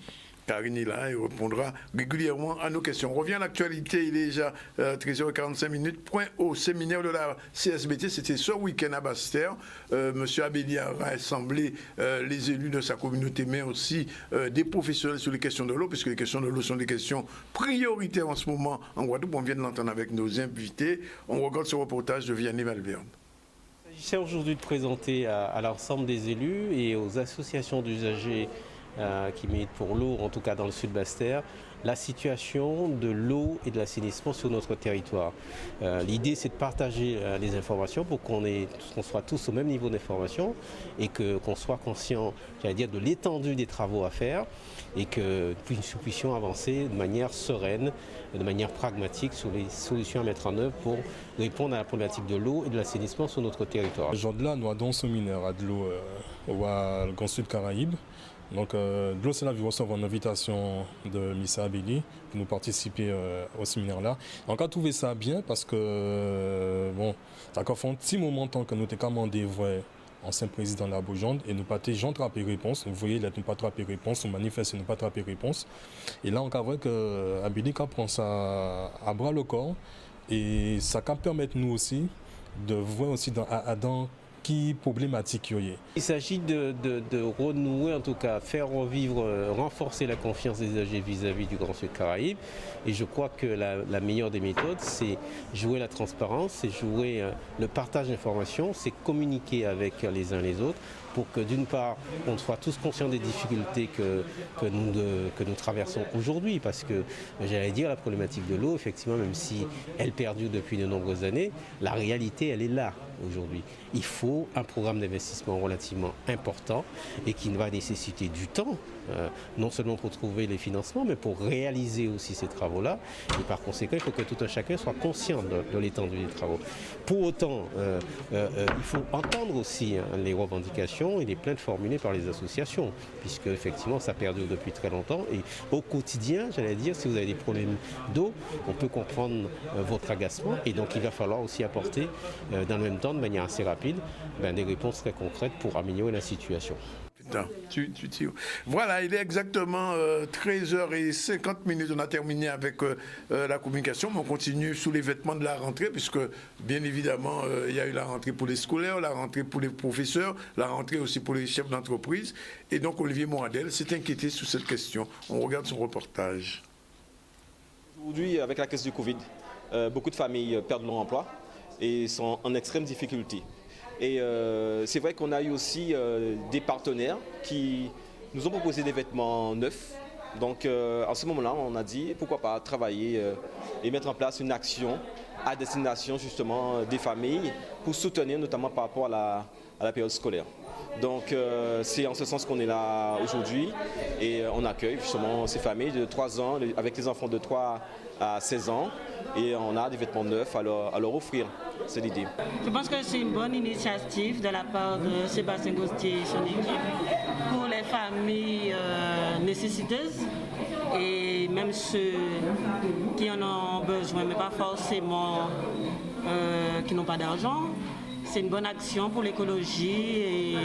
Karine est là et répondra régulièrement à nos questions. On revient à l'actualité, il est déjà 13h45. Point au séminaire de la CSBT, c'était ce week-end à Basse-Terre. Monsieur Abéli a rassemblé les élus de sa communauté, mais aussi des professionnels sur les questions de l'eau, puisque les questions de l'eau sont des questions prioritaires en ce moment en Guadeloupe. On vient de l'entendre avec nos invités. On regarde ce reportage de Vianney Valverde. Il s'agissait aujourd'hui de présenter à l'ensemble des élus et aux associations d'usagers qui militent pour l'eau, en tout cas dans le sud Basse-Terre, la situation de l'eau et de l'assainissement sur notre territoire. L'idée, c'est de partager les informations pour qu'on soit tous au même niveau d'information et qu'on soit conscient, j'allais dire, de l'étendue des travaux à faire et que nous puissions avancer de manière sereine, de manière pragmatique sur les solutions à mettre en œuvre pour répondre à la problématique de l'eau et de l'assainissement sur notre territoire. Aujourd'hui, nous avons un séminaire à de l'eau au Grand Sud Caraïbes. Donc, de l'eau, c'est là, nous recevons une invitation de Missa Abéli pour nous participer au séminaire-là. On a trouvé ça bien parce que, ça fait un petit moment que nous avons commandé ancien président de la Beaujonde et nous pas gens trapper réponse. Vous voyez, là, nous pas trapper réponse, nous manifestons, nous pas trapper réponse. Et là, on voit que Abéli prend ça à bras le corps et ça peut permettre nous aussi de voir aussi dans qui problématique il y a. Il s'agit de renouer, en tout cas, faire revivre, renforcer la confiance des usagers vis-à-vis du Grand Sud Caraïbes. Et je crois que la meilleure des méthodes, c'est jouer la transparence, c'est jouer le partage d'informations, c'est communiquer avec les uns les autres pour que d'une part, on soit tous conscients des difficultés que nous traversons aujourd'hui. Parce que, j'allais dire, la problématique de l'eau, effectivement, même si elle perdure depuis de nombreuses années, la réalité, elle est là aujourd'hui. Il faut un programme d'investissement relativement important et qui va nécessiter du temps, non seulement pour trouver les financements, mais pour réaliser aussi ces travaux-là. Et par conséquent, il faut que tout un chacun soit conscient de l'étendue des travaux. Pour autant, il faut entendre aussi les revendications et les plaintes formulées par les associations, puisque effectivement ça perdure depuis très longtemps. Et au quotidien, j'allais dire, si vous avez des problèmes d'eau, on peut comprendre votre agacement. Et donc il va falloir aussi apporter, dans le même temps, de manière assez rapide, des réponses très concrètes pour améliorer la situation. Voilà, il est exactement 13h50. On a terminé avec la communication, mais on continue sous les vêtements de la rentrée, puisque bien évidemment, il y a eu la rentrée pour les scolaires, la rentrée pour les professeurs, la rentrée aussi pour les chefs d'entreprise. Et donc, Olivier Moradel s'est inquiété sur cette question. On regarde son reportage. Aujourd'hui, avec la crise du Covid, beaucoup de familles perdent leur emploi et sont en extrême difficulté. Et c'est vrai qu'on a eu aussi des partenaires qui nous ont proposé des vêtements neufs. Donc à ce moment-là, on a dit pourquoi pas travailler et mettre en place une action à destination justement des familles pour soutenir notamment par rapport à la période scolaire. Donc c'est en ce sens qu'on est là aujourd'hui et on accueille justement ces familles de 3 ans avec les enfants de 3 à 16 ans et on a des vêtements neufs à leur offrir. C'est l'idée. Je pense que c'est une bonne initiative de la part de Sébastien Gauthier et son équipe pour les familles nécessiteuses et même ceux qui en ont besoin, mais pas forcément qui n'ont pas d'argent. C'est une bonne action pour l'écologie et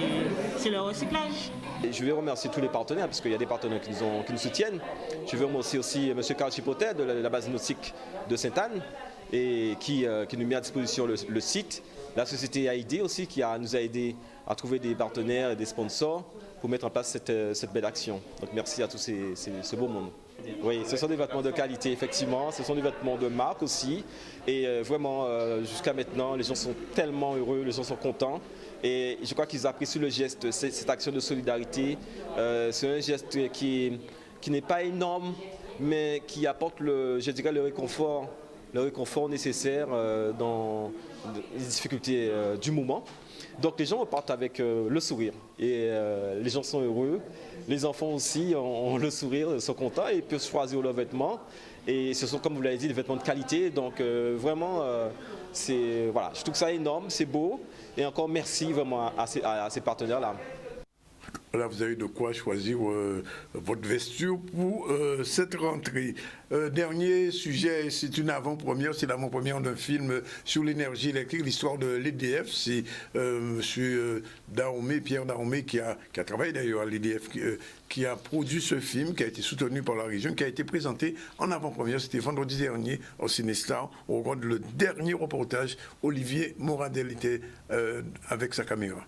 c'est le recyclage. Je vais remercier tous les partenaires, parce qu'il y a des partenaires qui nous soutiennent. Je veux remercier aussi M. Carl Chipotet de la base nautique de Sainte-Anne et qui nous met à disposition le site. La société AID aussi qui nous a aidé à trouver des partenaires et des sponsors pour mettre en place cette belle action. Donc merci à tous ce beau monde. Oui, ce sont des vêtements de qualité, effectivement. Ce sont des vêtements de marque aussi. Et vraiment, jusqu'à maintenant, les gens sont tellement heureux, les gens sont contents. Et je crois qu'ils apprécient le geste, cette action de solidarité. C'est un geste qui n'est pas énorme, mais qui apporte le réconfort nécessaire dans les difficultés du moment. Donc les gens repartent avec le sourire. Et les gens sont heureux. Les enfants aussi ont le sourire, sont contents et peuvent choisir leurs vêtements. Et ce sont, comme vous l'avez dit, des vêtements de qualité. Donc vraiment, voilà, je trouve ça énorme, c'est beau. Et encore merci vraiment à ces partenaires-là. Là, vous avez de quoi choisir votre vesture pour cette rentrée. Dernier sujet, c'est une avant-première, c'est l'avant-première d'un film sur l'énergie électrique, l'histoire de l'EDF. C'est M. Dahomey, Pierre Dahomey, qui a travaillé d'ailleurs à l'EDF, qui a produit ce film, qui a été soutenu par la région, qui a été présenté en avant-première. C'était vendredi dernier au Cinestar. On regarde le dernier reportage. Olivier Moradel était avec sa caméra.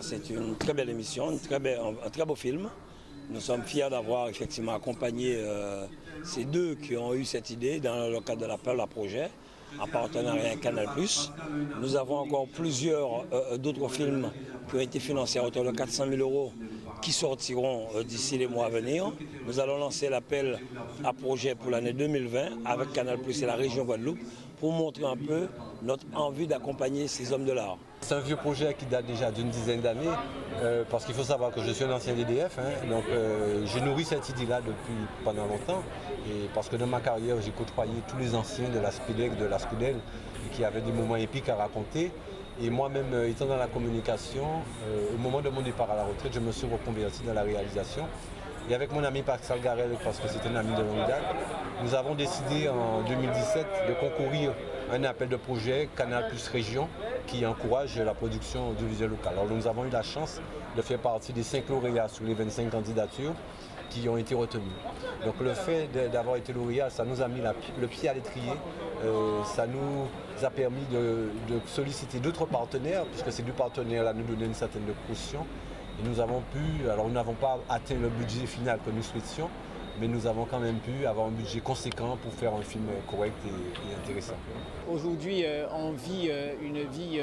C'est une très belle émission, un très beau film. Nous sommes fiers d'avoir effectivement accompagné ces deux qui ont eu cette idée dans le cadre de l'appel à projet en partenariat avec Canal+. Nous avons encore plusieurs d'autres films qui ont été financés à hauteur de 400 000 € qui sortiront d'ici les mois à venir. Nous allons lancer l'appel à projet pour l'année 2020 avec Canal+ et la région Guadeloupe pour montrer un peu notre envie d'accompagner ces hommes de l'art. C'est un vieux projet qui date déjà d'une dizaine d'années, parce qu'il faut savoir que je suis un ancien d'EDF, donc je nourris cette idée-là depuis pendant longtemps, et parce que dans ma carrière, j'ai côtoyé tous les anciens de la SPEDEC, de la SCUDEL, qui avaient des moments épiques à raconter. Et moi-même, étant dans la communication, au moment de mon départ à la retraite, je me suis reconverti dans la réalisation. Et avec mon ami Pascal Garel, parce que c'est un ami de longue date, nous avons décidé en 2017 de concourir à un appel de projet Canal+ Région qui encourage la production audiovisuelle locale. Alors nous avons eu la chance de faire partie des 5 lauréats sur les 25 candidatures qui ont été retenues. Donc le fait d'avoir été lauréat, ça nous a mis le pied à l'étrier, ça nous a permis de solliciter d'autres partenaires, puisque ces deux partenaires-là nous donnaient une certaine caution. Et nous avons pu, alors nous n'avons pas atteint le budget final que nous souhaitions, mais nous avons quand même pu avoir un budget conséquent pour faire un film correct et intéressant. Aujourd'hui, on vit une vie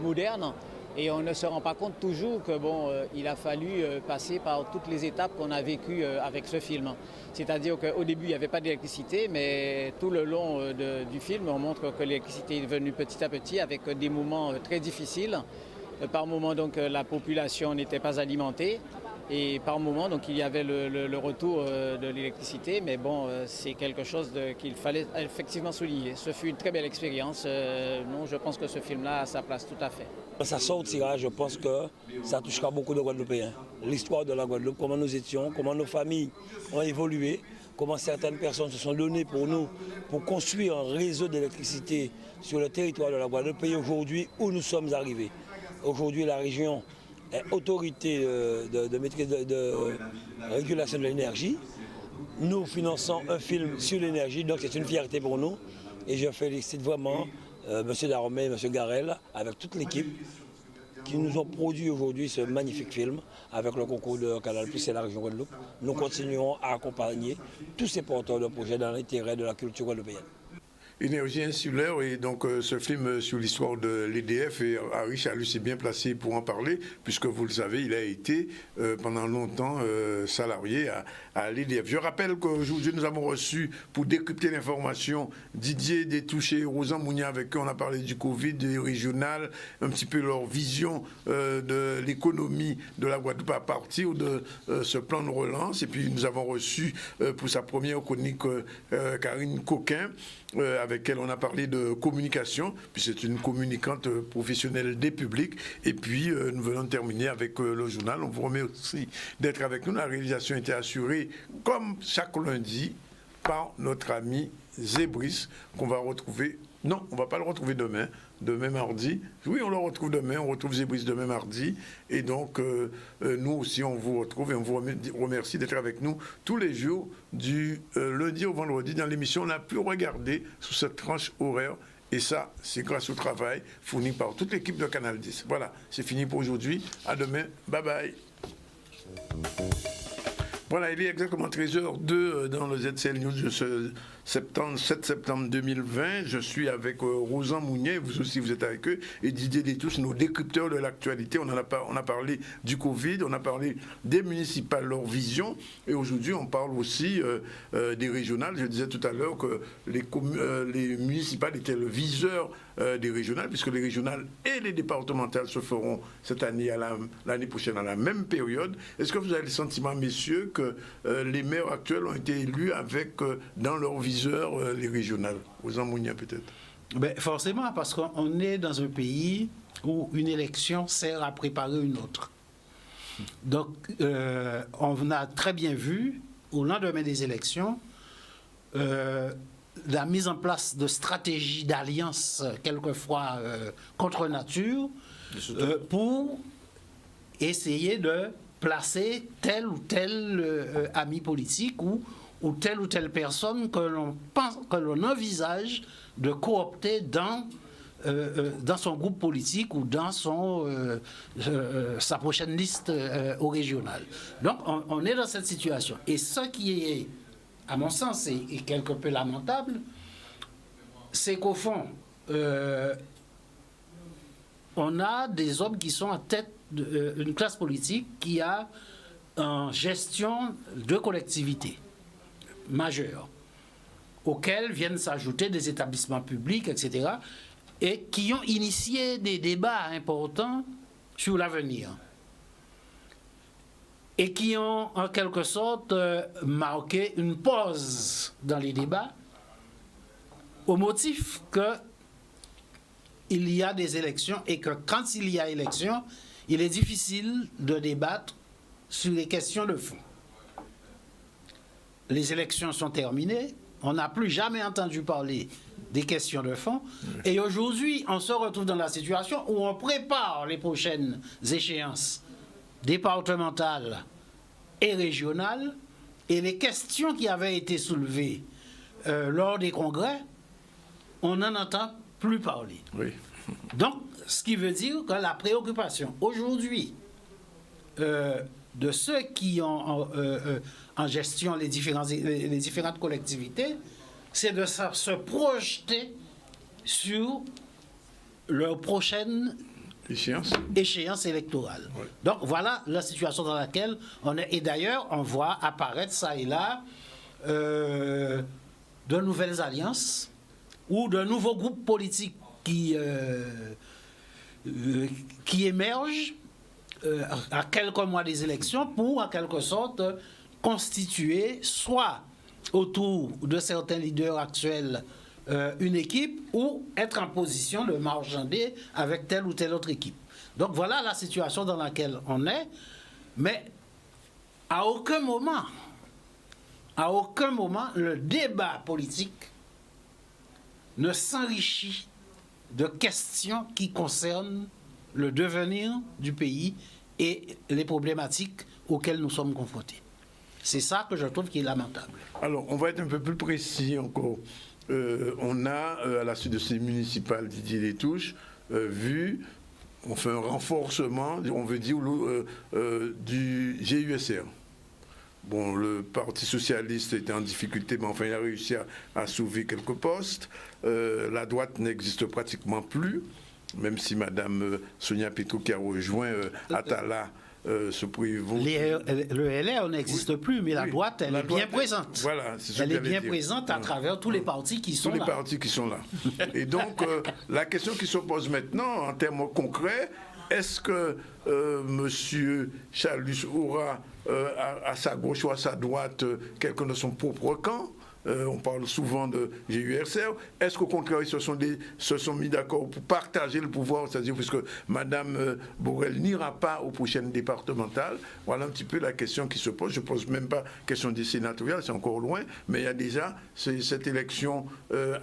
moderne et on ne se rend pas compte toujours que il a fallu passer par toutes les étapes qu'on a vécues avec ce film. C'est-à-dire qu'au début, il n'y avait pas d'électricité, mais tout le long du film, on montre que l'électricité est venue petit à petit avec des moments très difficiles. Par moments, donc, la population n'était pas alimentée. Et par moment, donc, il y avait le retour de l'électricité, mais c'est quelque chose qu'il fallait effectivement souligner. Ce fut une très belle expérience. Non, je pense que ce film-là a sa place tout à fait. Ça sortira, je pense que ça touchera beaucoup de Guadeloupéens. L'histoire de la Guadeloupe, comment nous étions, comment nos familles ont évolué, comment certaines personnes se sont données pour nous, pour construire un réseau d'électricité sur le territoire de la Guadeloupe et aujourd'hui où nous sommes arrivés. Aujourd'hui, la région est autorité de maîtrise de régulation de l'énergie. Nous finançons un film sur l'énergie, donc c'est une fierté pour nous. Et je félicite vraiment M. Dahomey et M. Garel, avec toute l'équipe, qui nous ont produit aujourd'hui ce magnifique film avec le concours de Canal+ et la région Guadeloupe. Nous continuerons à accompagner tous ces porteurs de projets dans l'intérêt de la culture guadeloupéenne. Énergie insulaire et donc ce film sur l'histoire de l'EDF et Harry Chalut s'est bien placé pour en parler puisque vous le savez, il a été pendant longtemps salarié à l'EDF. Je rappelle qu'aujourd'hui nous avons reçu pour décrypter l'information Didier Détouché et Rosan Mounia avec qui on a parlé du Covid, des régionales, un petit peu leur vision de l'économie de la Guadeloupe à partir de ce plan de relance. Et puis nous avons reçu pour sa première chronique Karine Coquin, avec elle on a parlé de communication, puis c'est une communicante professionnelle des publics. Et puis nous venons de terminer avec le journal. On vous remercie d'être avec nous. La réalisation était assurée, comme chaque lundi, par notre ami Zébris, qu'on va retrouver. Non, on ne va pas le retrouver demain mardi. Oui, on le retrouve demain, on retrouve Zébris demain mardi. Et donc, nous aussi, on vous retrouve et on vous remercie d'être avec nous tous les jours, du lundi au vendredi, dans l'émission la plus regardée sous cette tranche horaire. Et ça, c'est grâce au travail fourni par toute l'équipe de Canal 10. Voilà, c'est fini pour aujourd'hui. À demain. Bye bye. Voilà, il est exactement 13h02 dans le ZCL News de ce 7 septembre 2020. Je suis avec Rosan Mounier, vous aussi vous êtes avec eux, et Didier Détouche, nos décrypteurs de l'actualité. On a parlé du Covid, on a parlé des municipales, leur vision, et aujourd'hui on parle aussi des régionales. Je disais tout à l'heure que les municipales étaient le viseur des régionales, puisque les régionales et les départementales se feront cette année, l'année prochaine, à la même période. Est-ce que vous avez le sentiment, messieurs, que les maires actuels ont été élus avec, dans leur viseur, les régionales? Aux Amounia, peut-être. Ben, forcément, parce qu'on est dans un pays où une élection sert à préparer une autre. Donc, on a très bien vu, au lendemain des élections, la mise en place de stratégies d'alliance, quelquefois contre nature, pour essayer de placer tel ou tel ami politique ou telle personne que l'on envisage de coopter dans son groupe politique ou dans sa prochaine liste au régional. Donc, on est dans cette situation. Et ce qui est, à mon sens, est quelque peu lamentable, c'est qu'au fond, on a des hommes qui sont en tête d'une classe politique qui a une gestion de collectivité majeure, auxquels viennent s'ajouter des établissements publics, etc., et qui ont initié des débats importants sur l'avenir, et qui ont en quelque sorte marqué une pause dans les débats, au motif qu'il y a des élections et que quand il y a élection, il est difficile de débattre sur les questions de fond. Les élections sont terminées, on n'a plus jamais entendu parler des questions de fond, et aujourd'hui, on se retrouve dans la situation où on prépare les prochaines échéances départementales et régionales, et les questions qui avaient été soulevées lors des congrès, on n'en entend plus parler. Oui. Donc, ce qui veut dire que la préoccupation aujourd'hui de ceux qui ont en gestion les différentes collectivités, c'est de se projeter sur leur prochaine échéance électorale. Oui. Donc voilà la situation dans laquelle on est. Et d'ailleurs, on voit apparaître ça et là de nouvelles alliances ou de nouveaux groupes politiques qui émergent à quelques mois des élections pour, en quelque sorte, constituer soit autour de certains leaders actuels une équipe ou être en position de marchander avec telle ou telle autre équipe. Donc voilà la situation dans laquelle on est, mais à aucun moment, le débat politique ne s'enrichit de questions qui concernent le devenir du pays et les problématiques auxquelles nous sommes confrontés. C'est ça que je trouve qui est lamentable. Alors, on va être un peu plus précis encore. On a, à la suite de ces municipales, Didier Détouche, on fait un renforcement, on veut dire, du GUSR. Bon, le Parti socialiste était en difficulté, mais enfin, il a réussi à sauver quelques postes. La droite n'existe pratiquement plus, même si Mme Sonia Pétrou, qui a rejoint Attala, se prévaut. Le LR n'existe plus, mais la droite, elle est bien présente. Voilà, c'est ce elle est bien présente à travers tous les partis qui sont là. Tous les partis qui sont là. Et donc, la question qui se pose maintenant, en termes concrets, est-ce que M. Chalus aura à sa gauche ou à sa droite quelqu'un de son propre camp? On parle souvent de GUSR. Est-ce qu'au contraire, ils se sont mis d'accord pour partager le pouvoir, c'est-à-dire puisque Mme Borrell n'ira pas aux prochaines départementales? Voilà un petit peu la question qui se pose. Je ne pose même pas question des sénatoriales, c'est encore loin, mais il y a déjà cette élection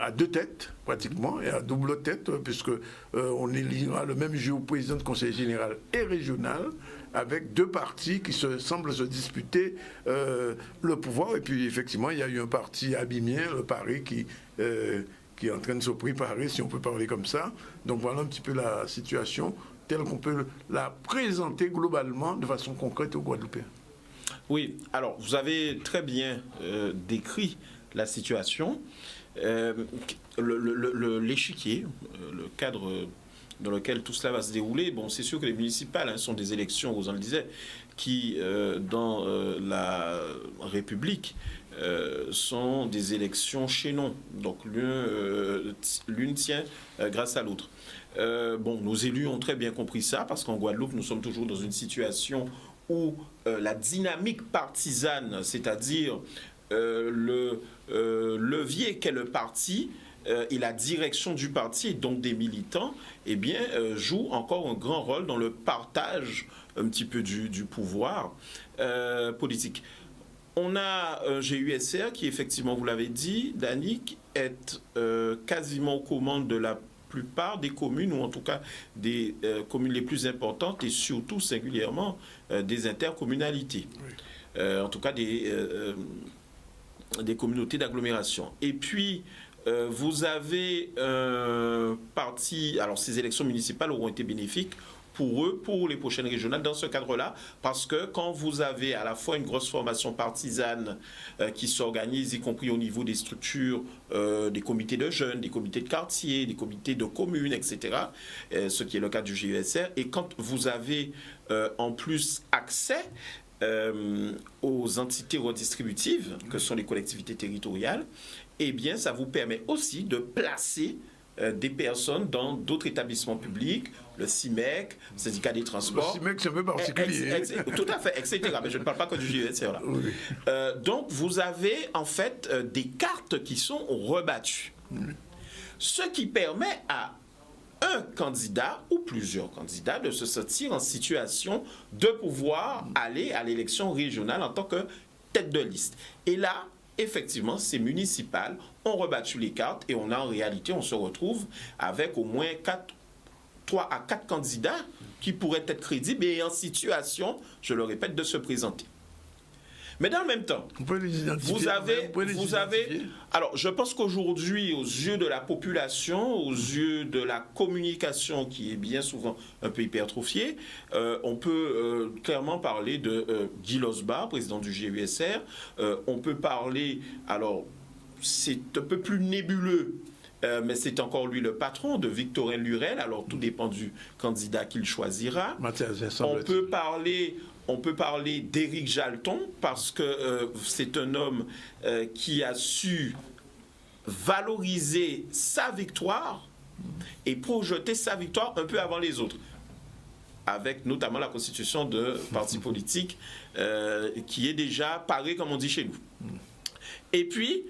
à deux têtes, pratiquement, et à double tête, puisque on élira le même jour président de conseil général et régional, avec deux partis qui semblent se disputer le pouvoir. Et puis, effectivement, il y a eu un parti abîmien, le Paris, qui est en train de se préparer, si on peut parler comme ça. Donc, voilà un petit peu la situation telle qu'on peut la présenter globalement de façon concrète aux Guadeloupéens. Oui, alors vous avez très bien décrit la situation. L'échiquier, le cadre dans lequel tout cela va se dérouler, bon, c'est sûr que les municipales sont des élections, vous en le disiez, qui, dans la République, sont des élections chaînon. Donc l'une tient grâce à l'autre. Bon, nos élus ont très bien compris ça, parce qu'en Guadeloupe, nous sommes toujours dans une situation où la dynamique partisane, c'est-à-dire le levier qu'est le parti et la direction du parti, et donc des militants, eh bien, joue encore un grand rôle dans le partage un petit peu du pouvoir politique. On a un GUSR qui, effectivement, vous l'avez dit, Danick, est quasiment aux commandes de la plupart des communes, ou en tout cas des communes les plus importantes, et surtout, singulièrement, des intercommunalités. Oui. En tout cas, des communautés d'agglomération. Et puis, vous avez parti... Alors, ces élections municipales auront été bénéfiques pour eux, pour les prochaines régionales, dans ce cadre-là, parce que quand vous avez à la fois une grosse formation partisane qui s'organise, y compris au niveau des structures, des comités de jeunes, des comités de quartier, des comités de communes, etc., ce qui est le cas du GUSR, et quand vous avez en plus accès aux entités redistributives, que sont les collectivités territoriales, eh bien, ça vous permet aussi de placer des personnes dans d'autres établissements publics, le CIMEC, le syndicat des transports. Le CIMEC, c'est un peu particulier. Tout à fait, etc. Mais je ne parle pas que du GUSR, là. Oui. Donc, vous avez en fait des cartes qui sont rebattues. Ce qui permet à un candidat ou plusieurs candidats de se sentir en situation de pouvoir aller à l'élection régionale en tant que tête de liste. Et là, effectivement, ces municipales ont rebattu les cartes et on se retrouve avec au moins 3 à 4 candidats qui pourraient être crédibles et en situation, je le répète, de se présenter. Mais dans le même temps, vous avez... Alors, je pense qu'aujourd'hui, aux yeux de la population, aux yeux de la communication qui est bien souvent un peu hypertrophiée, on peut clairement parler de Guy Losbar, président du GUSR. On peut parler... Alors, c'est un peu plus nébuleux, mais c'est encore lui le patron, de Victorin Lurel. Alors, tout dépend du candidat qu'il choisira. On peut parler d'Éric Jalton, parce que c'est un homme qui a su valoriser sa victoire et projeter sa victoire un peu avant les autres, avec notamment la constitution de partis politiques qui est déjà parée, comme on dit chez nous. Et puis,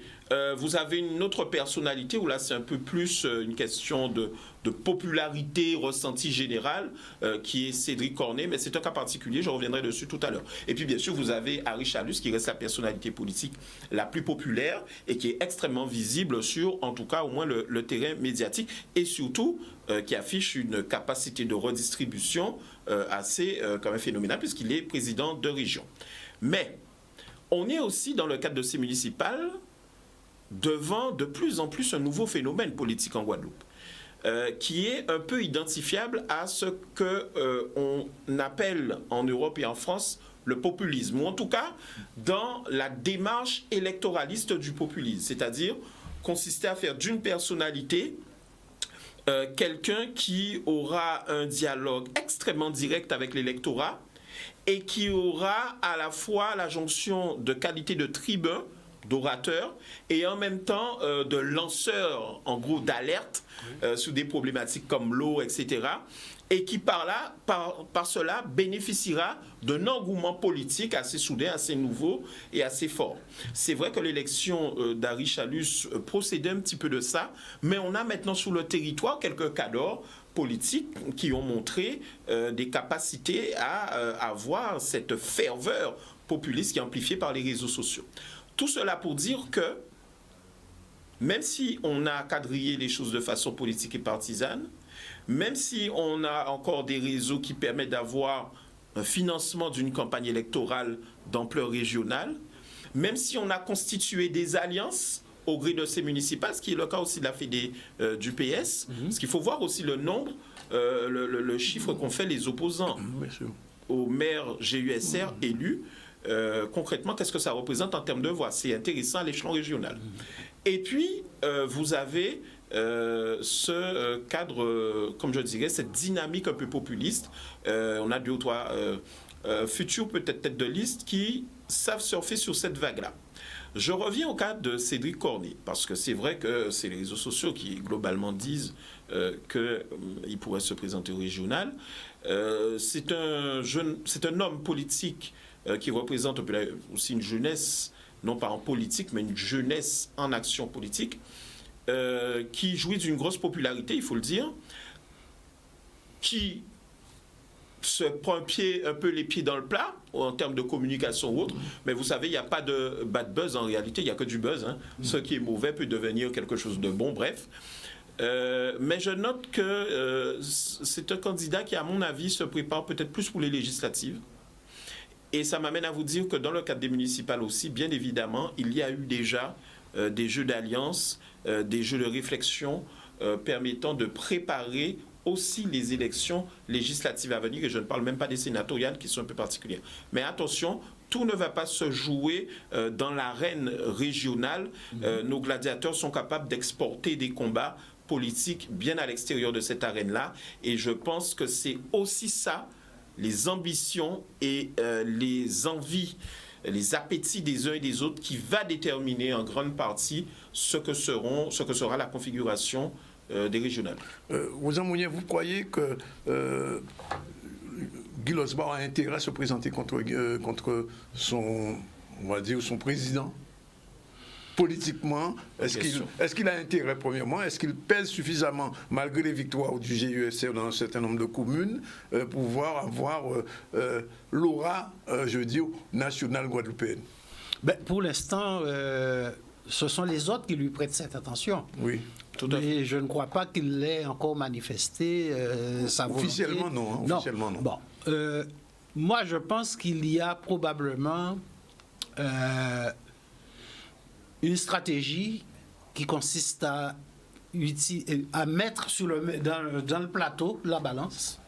vous avez une autre personnalité où là c'est un peu plus une question de popularité ressentie générale qui est Cédric Cornet, mais c'est un cas particulier, je reviendrai dessus tout à l'heure. Et puis bien sûr vous avez Harry Chalus qui reste la personnalité politique la plus populaire et qui est extrêmement visible sur, en tout cas au moins le terrain médiatique, et surtout qui affiche une capacité de redistribution assez quand même phénoménale, puisqu'il est président de région. Mais on est aussi dans le cadre de ces municipales devant de plus en plus un nouveau phénomène politique en Guadeloupe, qui est un peu identifiable à ce qu'on appelle en Europe et en France le populisme, ou en tout cas dans la démarche électoraliste du populisme, c'est-à-dire consister à faire d'une personnalité quelqu'un qui aura un dialogue extrêmement direct avec l'électorat et qui aura à la fois la jonction de qualité de tribun, d'orateur, et en même temps de lanceur, en gros, d'alerte sur des problématiques comme l'eau, etc., et qui par cela bénéficiera d'un engouement politique assez soudain, assez nouveau et assez fort. C'est vrai que l'élection d'Harry Chalus procédait un petit peu de ça, mais on a maintenant sur le territoire quelques cadres politiques qui ont montré des capacités à avoir cette ferveur populiste qui est amplifiée par les réseaux sociaux. Tout cela pour dire que, même si on a quadrillé les choses de façon politique et partisane, même si on a encore des réseaux qui permettent d'avoir un financement d'une campagne électorale d'ampleur régionale, même si on a constitué des alliances au gré de ces municipales, ce qui est le cas aussi de la Fédé du PS, parce qu'il faut voir aussi le nombre, le chiffre qu'ont fait les opposants au maire GUSR élu. concrètement, qu'est-ce que ça représente en termes de voix. C'est intéressant à l'échelon régional. Et puis, vous avez ce cadre, comme je dirais, cette dynamique un peu populiste. On a 2 ou 3 futurs peut-être têtes de liste qui savent surfer sur cette vague-là. Je reviens au cas de Cédric Cornet, parce que c'est vrai que c'est les réseaux sociaux qui globalement disent qu'il pourrait se présenter au régional. C'est un homme politique qui représente aussi une jeunesse, non pas en politique, mais une jeunesse en action politique, qui jouit d'une grosse popularité, il faut le dire, qui se prend un peu les pieds dans le plat en termes de communication ou autre, mais vous savez, il n'y a pas de bad buzz en réalité, il n'y a que du buzz. Hein. Ce qui est mauvais peut devenir quelque chose de bon, bref. Mais je note que c'est un candidat qui, à mon avis, se prépare peut-être plus pour les législatives. Et ça m'amène à vous dire que dans le cadre des municipales aussi, bien évidemment, il y a eu déjà des jeux d'alliance, des jeux de réflexion permettant de préparer aussi les élections législatives à venir, et je ne parle même pas des sénatoriales qui sont un peu particulières. Mais attention, tout ne va pas se jouer dans l'arène régionale. Nos gladiateurs sont capables d'exporter des combats politiques bien à l'extérieur de cette arène-là, et je pense que c'est aussi ça, les ambitions et les envies, les appétits des uns et des autres qui va déterminer en grande partie ce que sera la configuration des régionales. Rosan Mounier, vous croyez que Guy Losbar a intérêt à se présenter contre son, on va dire, son président politiquement? Est-ce qu'il a intérêt, premièrement? Est-ce qu'il pèse suffisamment, malgré les victoires du GUSR dans un certain nombre de communes, pour pouvoir avoir l'aura, je veux dire, nationale guadeloupéenne? Pour l'instant, ce sont les autres qui lui prêtent cette attention. Oui. Mais je ne crois pas qu'il l'ait encore manifesté sa volonté. Officiellement, non. Hein, officiellement, non. Bon, moi, je pense qu'il y a probablement une stratégie qui consiste à mettre dans le plateau la balance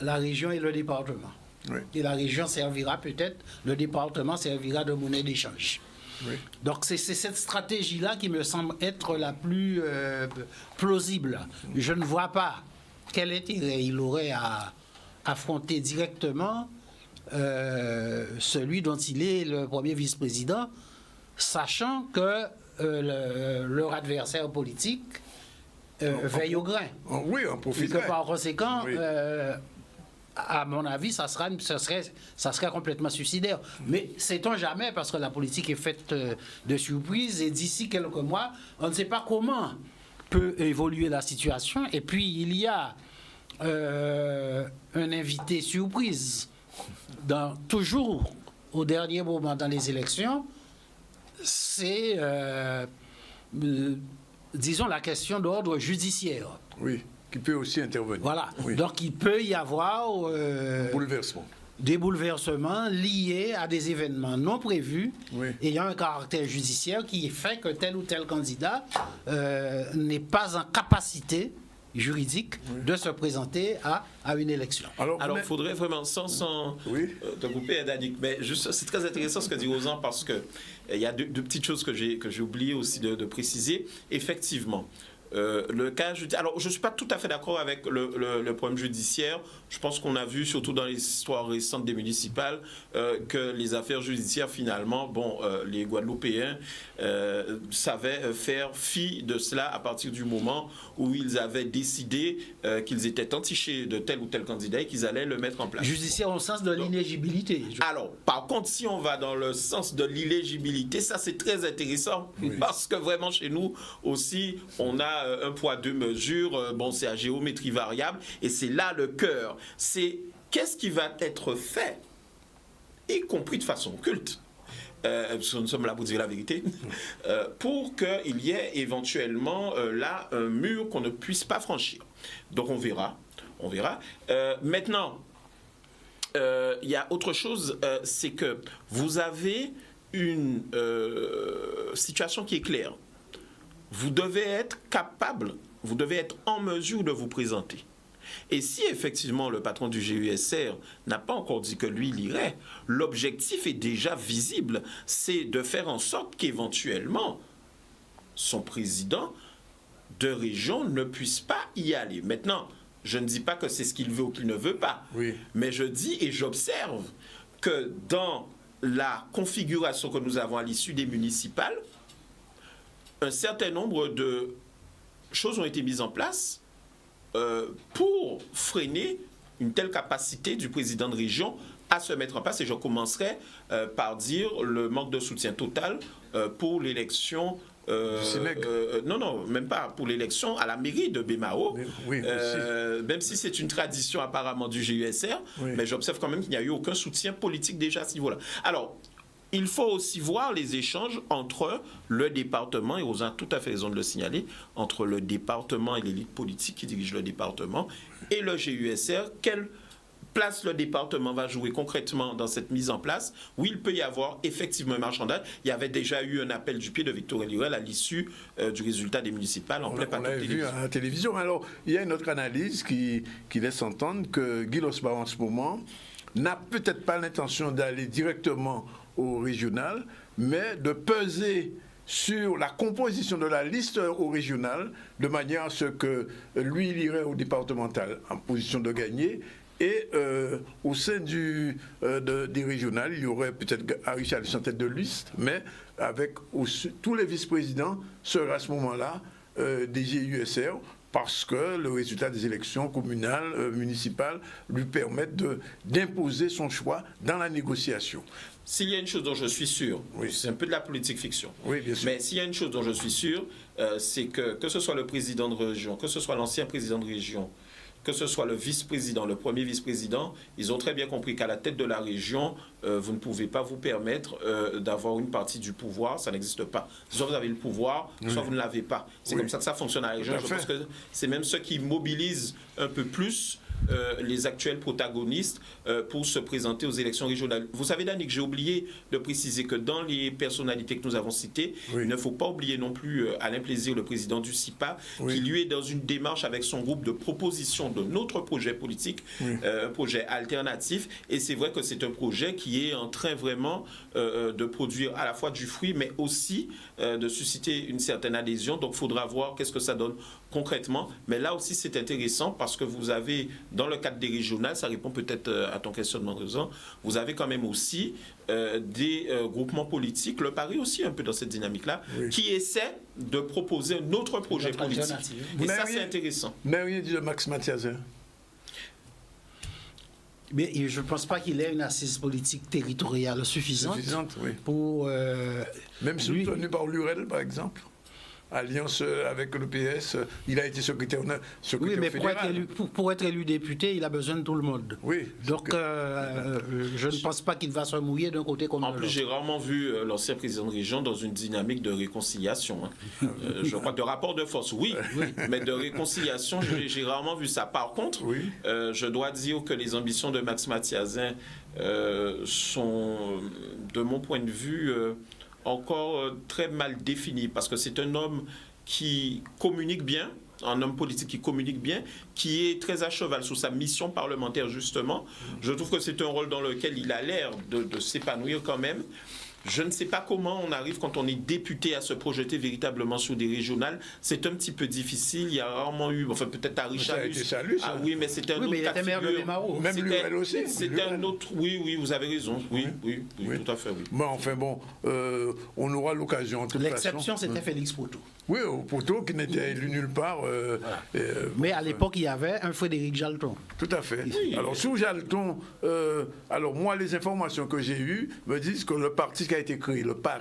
la région et le département. Oui. Et la région servira peut-être, le département servira de monnaie d'échange. Oui. Donc c'est cette stratégie-là qui me semble être la plus plausible. Je ne vois pas quel intérêt il aurait à affronter directement celui dont il est le premier vice-président, sachant que leur adversaire politique veille au grain. Oui, on profiterait. Et que par conséquent, oui. À mon avis, ça serait complètement suicidaire. Mais sait-on jamais, parce que la politique est faite de surprises, et d'ici quelques mois, on ne sait pas comment peut évoluer la situation. Et puis, il y a un invité surprise, toujours au dernier moment dans les élections, c'est, disons, la question d'ordre judiciaire. Oui. Qui peut aussi intervenir. Voilà. Oui. Donc il peut y avoir des bouleversements liés à des événements non prévus, oui. ayant un caractère judiciaire qui fait que tel ou tel candidat n'est pas en capacité juridique de se présenter à une élection. Alors il faudrait vraiment, sans te couper, Danick, mais juste, c'est très intéressant ce que dit Rosan, parce qu'il y a deux petites choses que j'ai oublié aussi de préciser. Effectivement, le cas judiciaire. Alors, je ne suis pas tout à fait d'accord avec le problème judiciaire. Je pense qu'on a vu, surtout dans les histoires récentes des municipales, que les affaires judiciaires, finalement, les Guadeloupéens savaient faire fi de cela à partir du moment où ils avaient décidé qu'ils étaient entichés de tel ou tel candidat et qu'ils allaient le mettre en place. Judiciaire au sens de l'inéligibilité. Alors, par contre, si on va dans le sens de l'illégibilité, ça c'est très intéressant, parce que vraiment chez nous aussi, on a un poids, deux mesures, c'est à géométrie variable, et c'est là le cœur. C'est qu'est-ce qui va être fait, y compris de façon occulte, nous sommes là pour dire la vérité, pour qu'il y ait éventuellement là un mur qu'on ne puisse pas franchir. Donc on verra. Maintenant, il y a autre chose, c'est que vous avez une situation qui est claire. Vous devez être capable, vous devez être en mesure de vous présenter. Et si effectivement le patron du GUSR n'a pas encore dit que lui, il irait, l'objectif est déjà visible. C'est de faire en sorte qu'éventuellement, son président de région ne puisse pas y aller. Maintenant, je ne dis pas que c'est ce qu'il veut ou qu'il ne veut pas, mais je dis et j'observe que dans la configuration que nous avons à l'issue des municipales, un certain nombre de choses ont été mises en place pour freiner une telle capacité du président de région à se mettre en place. Et je commencerai par dire le manque de soutien total pour l'élection. Non, même pas pour l'élection à la mairie de Bémao, même si c'est une tradition apparemment du GUSR, mais j'observe quand même qu'il n'y a eu aucun soutien politique déjà à ce niveau-là. Alors, il faut aussi voir les échanges entre le département, et Rosa a tout à fait raison de le signaler, entre le département et l'élite politique qui dirige le département et le GUSR. Quelle place le département va jouer concrètement dans cette mise en place? Oui, il peut y avoir effectivement un marchandage. Il y avait déjà eu un appel du pied de Victor Lurel à l'issue du résultat des municipales en plein plateau de télévision. On l'a vu à la télévision. Alors, il y a une autre analyse qui laisse entendre que Guy Losbar en ce moment n'a peut-être pas l'intention d'aller directement au régional, mais de peser sur la composition de la liste au régional, de manière à ce que lui, il irait au départemental en position de gagner. Et au sein des régionales, il y aurait peut-être Harry Chalus en tête de liste, mais avec tous les vice-présidents seraient à ce moment-là des GUSR, parce que le résultat des élections communales, municipales, lui permettent d'imposer son choix dans la négociation. S'il y a une chose dont je suis sûr, c'est un peu de la politique fiction, bien sûr. Mais s'il y a une chose dont je suis sûr, c'est que ce soit le président de région, que ce soit l'ancien président de région, que ce soit le vice-président, le premier vice-président, ils ont très bien compris qu'à la tête de la région, vous ne pouvez pas vous permettre d'avoir une partie du pouvoir, ça n'existe pas. Soit vous avez le pouvoir, soit vous ne l'avez pas. C'est comme ça que ça fonctionne à la région. Je pense que c'est même ce qui mobilise un peu plus les actuels protagonistes pour se présenter aux élections régionales. Vous savez, Danick, j'ai oublié de préciser que dans les personnalités que nous avons citées, il ne faut pas oublier non plus Alain Plaisir, le président du CIPA, qui lui est dans une démarche avec son groupe de proposition de notre projet politique, un projet alternatif. Et c'est vrai que c'est un projet qui est en train vraiment de produire à la fois du fruit, mais aussi de susciter une certaine adhésion. Donc, il faudra voir qu'est-ce que ça donne concrètement. Mais là aussi, c'est intéressant parce que vous avez, dans le cadre des régionales, ça répond peut-être à ton questionnement, Rosa, vous avez quand même aussi des groupements politiques, le Paris aussi un peu dans cette dynamique-là, qui essaient de proposer un autre projet politique. Et ça, c'est intéressant. Mais rien dit de Max Mathiasin. Mais je ne pense pas qu'il ait une assise politique territoriale suffisante pour... Même soutenu par Lurel, par exemple. Alliance avec le PS, il a été secrétaire mais fédéral. Pour être élu député, il a besoin de tout le monde. Donc, je ne pense pas qu'il va se mouiller d'un côté comme de l'autre. En plus, j'ai rarement vu l'ancien président de région dans une dynamique de réconciliation. Je crois que de rapport de force, mais de réconciliation, j'ai rarement vu ça. Par contre, je dois dire que les ambitions de Max Mathiasin sont, de mon point de vue, encore très mal défini, parce que c'est un homme qui communique bien, un homme politique qui communique bien, qui est très à cheval sur sa mission parlementaire, justement. Je trouve que c'est un rôle dans lequel il a l'air de s'épanouir quand même. Je ne sais pas comment on arrive, quand on est député, à se projeter véritablement sur des régionales. C'est un petit peu difficile. Il y a rarement eu, enfin peut-être à Richard. Ah oui, mais c'était un autre cas de figure. Même Lurel aussi. C'était un autre. Oui, vous avez raison. Oui, tout à fait. Oui. Bon, enfin bon, on aura l'occasion. L'exception, c'était Félix Proto. Oui, Proto qui n'était élu nulle part. Mais à l'époque, il y avait un Frédéric Jalton. Tout à fait. Oui. Alors sous Jalton, alors moi, les informations que j'ai eues me disent que le parti qui a été créé, le PARE,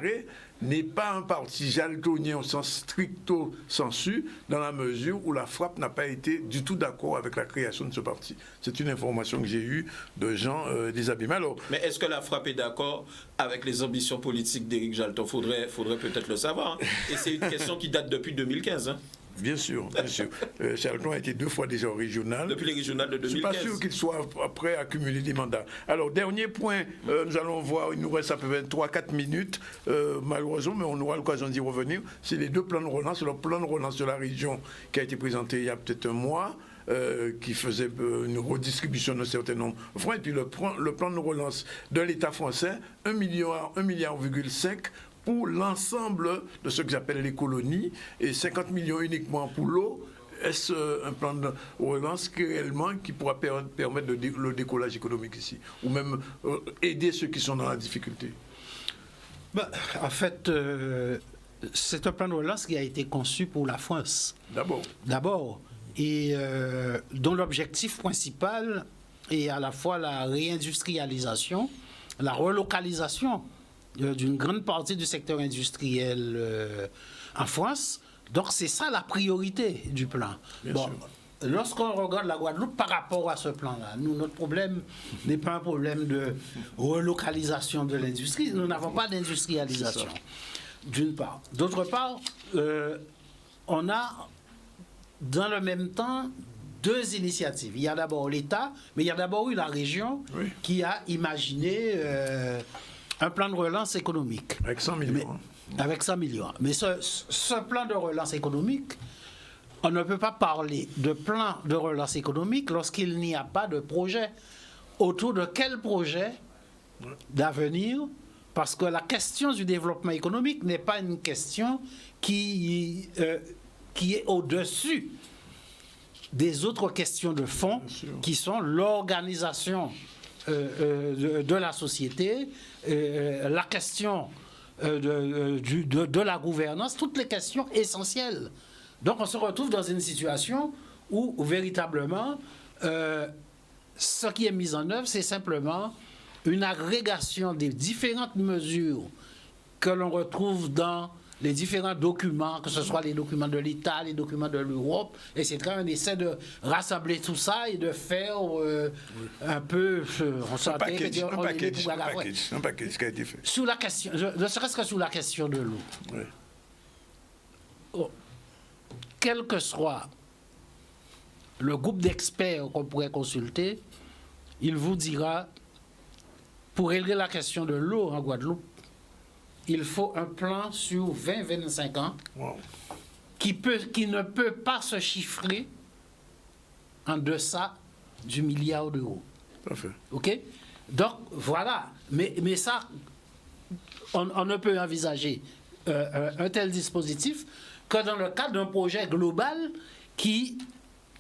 n'est pas un parti jaltonien au sens stricto sensu, dans la mesure où la FRAPP n'a pas été du tout d'accord avec la création de ce parti. C'est une information que j'ai eue de gens des Abîmes. Alors, mais est-ce que la FRAPP est d'accord avec les ambitions politiques d'Éric Jalton? Faudrait peut-être le savoir. Hein. Et c'est une question qui date depuis 2015. Hein. Bien sûr, bien sûr. Jalton a été 2 fois déjà au régional. Depuis les régionales de 2015. Je ne suis pas sûr qu'il soit prêt à accumuler des mandats. Alors, dernier point, nous allons voir, il nous reste à peu près 3-4 minutes, malheureusement, mais on aura l'occasion d'y revenir. C'est les 2 plans de relance. Le plan de relance de la région qui a été présenté il y a peut-être un mois, qui faisait une redistribution d'un certain nombre de francs, et puis le plan de relance de l'État français, 1,5 milliard pour l'ensemble de ce que j'appelle les colonies, et 50 millions uniquement pour l'eau. Est-ce un plan de relance réellement qui pourra permettre le décollage économique ici, ou même aider ceux qui sont dans la difficulté? En fait, c'est un plan de relance qui a été conçu pour la France. D'abord. Et dont l'objectif principal est à la fois la réindustrialisation, la relocalisation d'une grande partie du secteur industriel en France. Donc c'est ça la priorité du plan. Lorsqu'on regarde la Guadeloupe par rapport à ce plan-là, notre problème n'est pas un problème de relocalisation de l'industrie. Nous n'avons pas d'industrialisation, d'une part. D'autre part, on a dans le même temps 2 initiatives. Il y a d'abord l'État, mais il y a d'abord eu la région qui a imaginé un plan de relance économique. Avec 100 millions. Avec 100 millions. Mais ce plan de relance économique, on ne peut pas parler de plan de relance économique lorsqu'il n'y a pas de projet. Autour de quel projet d'avenir? Parce que la question du développement économique n'est pas une question qui est au-dessus des autres questions de fond qui sont l'organisation de la société, la question de la gouvernance, toutes les questions essentielles. Donc on se retrouve dans une situation où véritablement ce qui est mis en œuvre, c'est simplement une agrégation des différentes mesures que l'on retrouve dans les différents documents, que ce soit les documents de l'État, les documents de l'Europe, etc. On essaie de rassembler tout ça et de faire un peu... un package qui a été fait. Sur la question, ne serait-ce que sur la question de l'eau. Quel que soit le groupe d'experts qu'on pourrait consulter, il vous dira, pour régler la question de l'eau en Guadeloupe, il faut un plan sur 20-25 ans qui ne peut pas se chiffrer en deçà du milliard d'euros. Parfait. OK? Donc, voilà. Mais ça, on ne peut envisager un tel dispositif que dans le cadre d'un projet global qui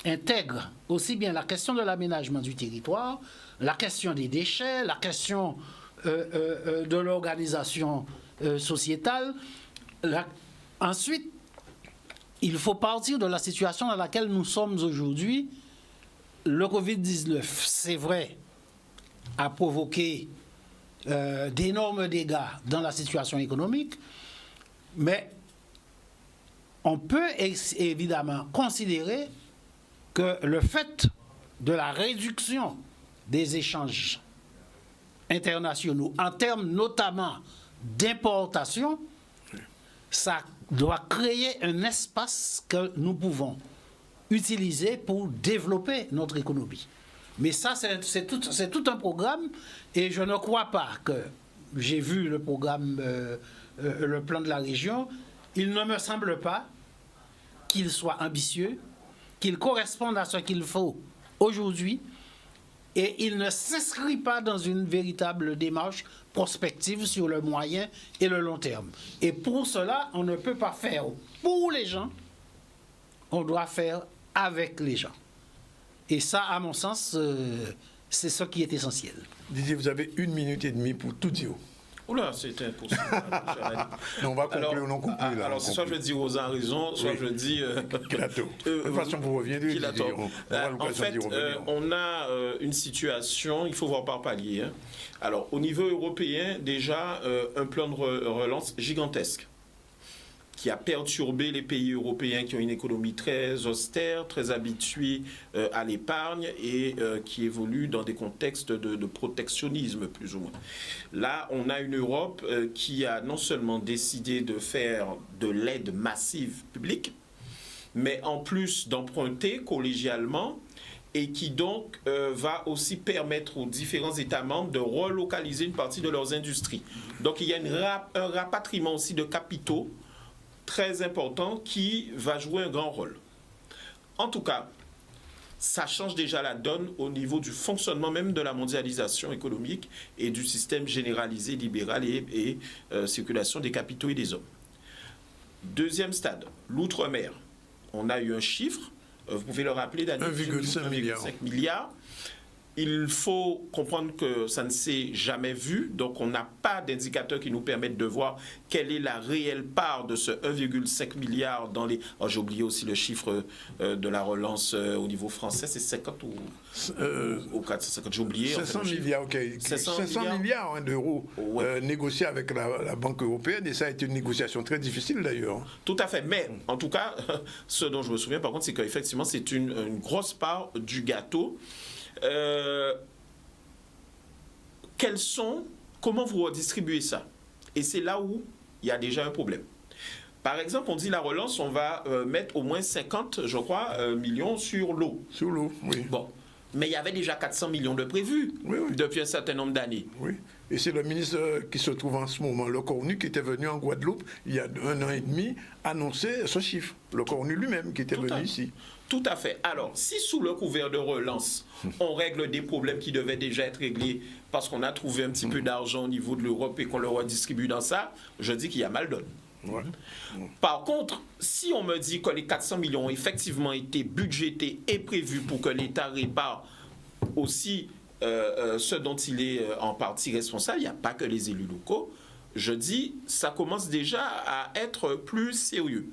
intègre aussi bien la question de l'aménagement du territoire, la question des déchets, la question de l'organisation sociétale. Ensuite, il faut partir de la situation dans laquelle nous sommes aujourd'hui. Le Covid-19, c'est vrai, a provoqué d'énormes dégâts dans la situation économique, mais on peut évidemment considérer que le fait de la réduction des échanges internationaux, en termes notamment d'importation, ça doit créer un espace que nous pouvons utiliser pour développer notre économie. Mais ça, c'est tout un programme, et je ne crois pas que j'ai vu le programme, le plan de la région, il ne me semble pas qu'il soit ambitieux, qu'il corresponde à ce qu'il faut aujourd'hui, et il ne s'inscrit pas dans une véritable démarche prospective sur le moyen et le long terme. Et pour cela, on ne peut pas faire pour les gens, on doit faire avec les gens. Et ça, à mon sens, c'est ce qui est essentiel. Didier, vous avez 1 minute et demie pour tout dire. Oula, c'était impossible. Non, on va conclure ou non conclure. Là, alors, soit je dis Rosa a raison, soit je dis... Kilato. De toute façon, vous reviendrez. En fait, on a une situation, il faut voir par palier. Hein. Alors, au niveau européen, déjà, un plan de relance gigantesque qui a perturbé les pays européens qui ont une économie très austère, très habituée à l'épargne et qui évolue dans des contextes de protectionnisme, plus ou moins. Là, on a une Europe qui a non seulement décidé de faire de l'aide massive publique, mais en plus d'emprunter collégialement, et qui donc va aussi permettre aux différents États membres de relocaliser une partie de leurs industries. Donc il y a un rapatriement aussi de capitaux très important qui va jouer un grand rôle. En tout cas, ça change déjà la donne au niveau du fonctionnement même de la mondialisation économique et du système généralisé libéral et circulation des capitaux et des hommes. Deuxième stade, l'outre-mer. On a eu un chiffre, vous pouvez le rappeler, Daniel, 1,5 milliard. Il faut comprendre que ça ne s'est jamais vu, donc on n'a pas d'indicateurs qui nous permettent de voir quelle est la réelle part de ce 1,5 milliard dans les... Oh, j'ai oublié aussi le chiffre de la relance au niveau français, c'est 50 ou 450, j'ai oublié. 500 milliards, ok. 500 milliards d'euros négociés avec la Banque européenne, et ça a été une négociation très difficile d'ailleurs. Tout à fait, mais en tout cas, ce dont je me souviens par contre, c'est qu'effectivement c'est une grosse part du gâteau. Comment vous redistribuez ça? Et c'est là où il y a déjà un problème. Par exemple, on dit la relance, on va mettre au moins 50, je crois, millions sur l'eau. Sur l'eau, oui. Bon, mais il y avait déjà 400 millions de prévus depuis un certain nombre d'années. Oui, et c'est le ministre qui se trouve en ce moment, Le Cornu, qui était venu en Guadeloupe il y a 1 an et demi, annoncer ce chiffre. Le Cornu lui-même qui était venu ici. Tout à fait. Alors, si sous le couvert de relance, on règle des problèmes qui devaient déjà être réglés parce qu'on a trouvé un petit peu d'argent au niveau de l'Europe et qu'on le redistribue dans ça, je dis qu'il y a mal donne. Ouais. Par contre, si on me dit que les 400 millions ont effectivement été budgétés et prévus pour que l'État répare aussi ce dont il est en partie responsable, il n'y a pas que les élus locaux, je dis ça commence déjà à être plus sérieux.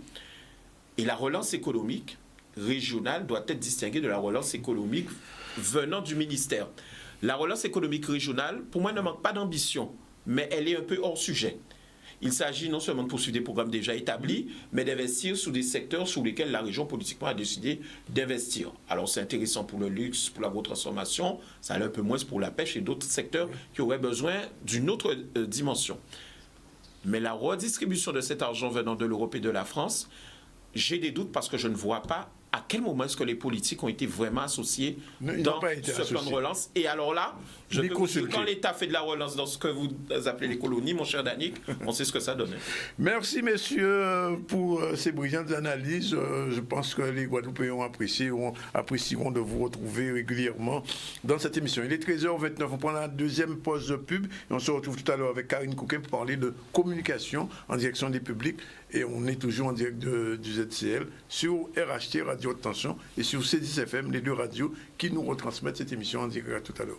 Et la relance économique régionale doit être distinguée de la relance économique venant du ministère. La relance économique régionale, pour moi, ne manque pas d'ambition, mais elle est un peu hors sujet. Il s'agit non seulement de poursuivre des programmes déjà établis, mais d'investir sous des secteurs sur lesquels la région politiquement a décidé d'investir. Alors c'est intéressant pour le luxe, pour l'agro-transformation, ça l'est un peu moins pour la pêche et d'autres secteurs qui auraient besoin d'une autre dimension. Mais la redistribution de cet argent venant de l'Europe et de la France, j'ai des doutes parce que je ne vois pas à quel moment est-ce que les politiques ont été vraiment associés dans ce plan de relance. Et alors là, je peux vous dire, quand l'État fait de la relance dans ce que vous appelez les colonies, mon cher Danick, on sait ce que ça donne. Merci, messieurs, pour ces brillantes analyses. Je pense que les Guadeloupéens apprécieront de vous retrouver régulièrement dans cette émission. Il est 13h29, on prend la deuxième pause de pub et on se retrouve tout à l'heure avec Karine Couquin pour parler de communication en direction des publics. Et on est toujours en direct du ZCL sur RHT, Radio Haute Tension, et sur C10 FM, les deux radios qui nous retransmettent cette émission en direct. À tout à l'heure.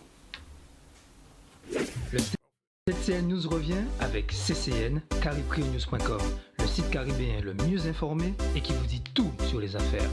Le ZCL News revient avec CCN, cariprionews.com, le site caribéen le mieux informé et qui vous dit tout sur les affaires.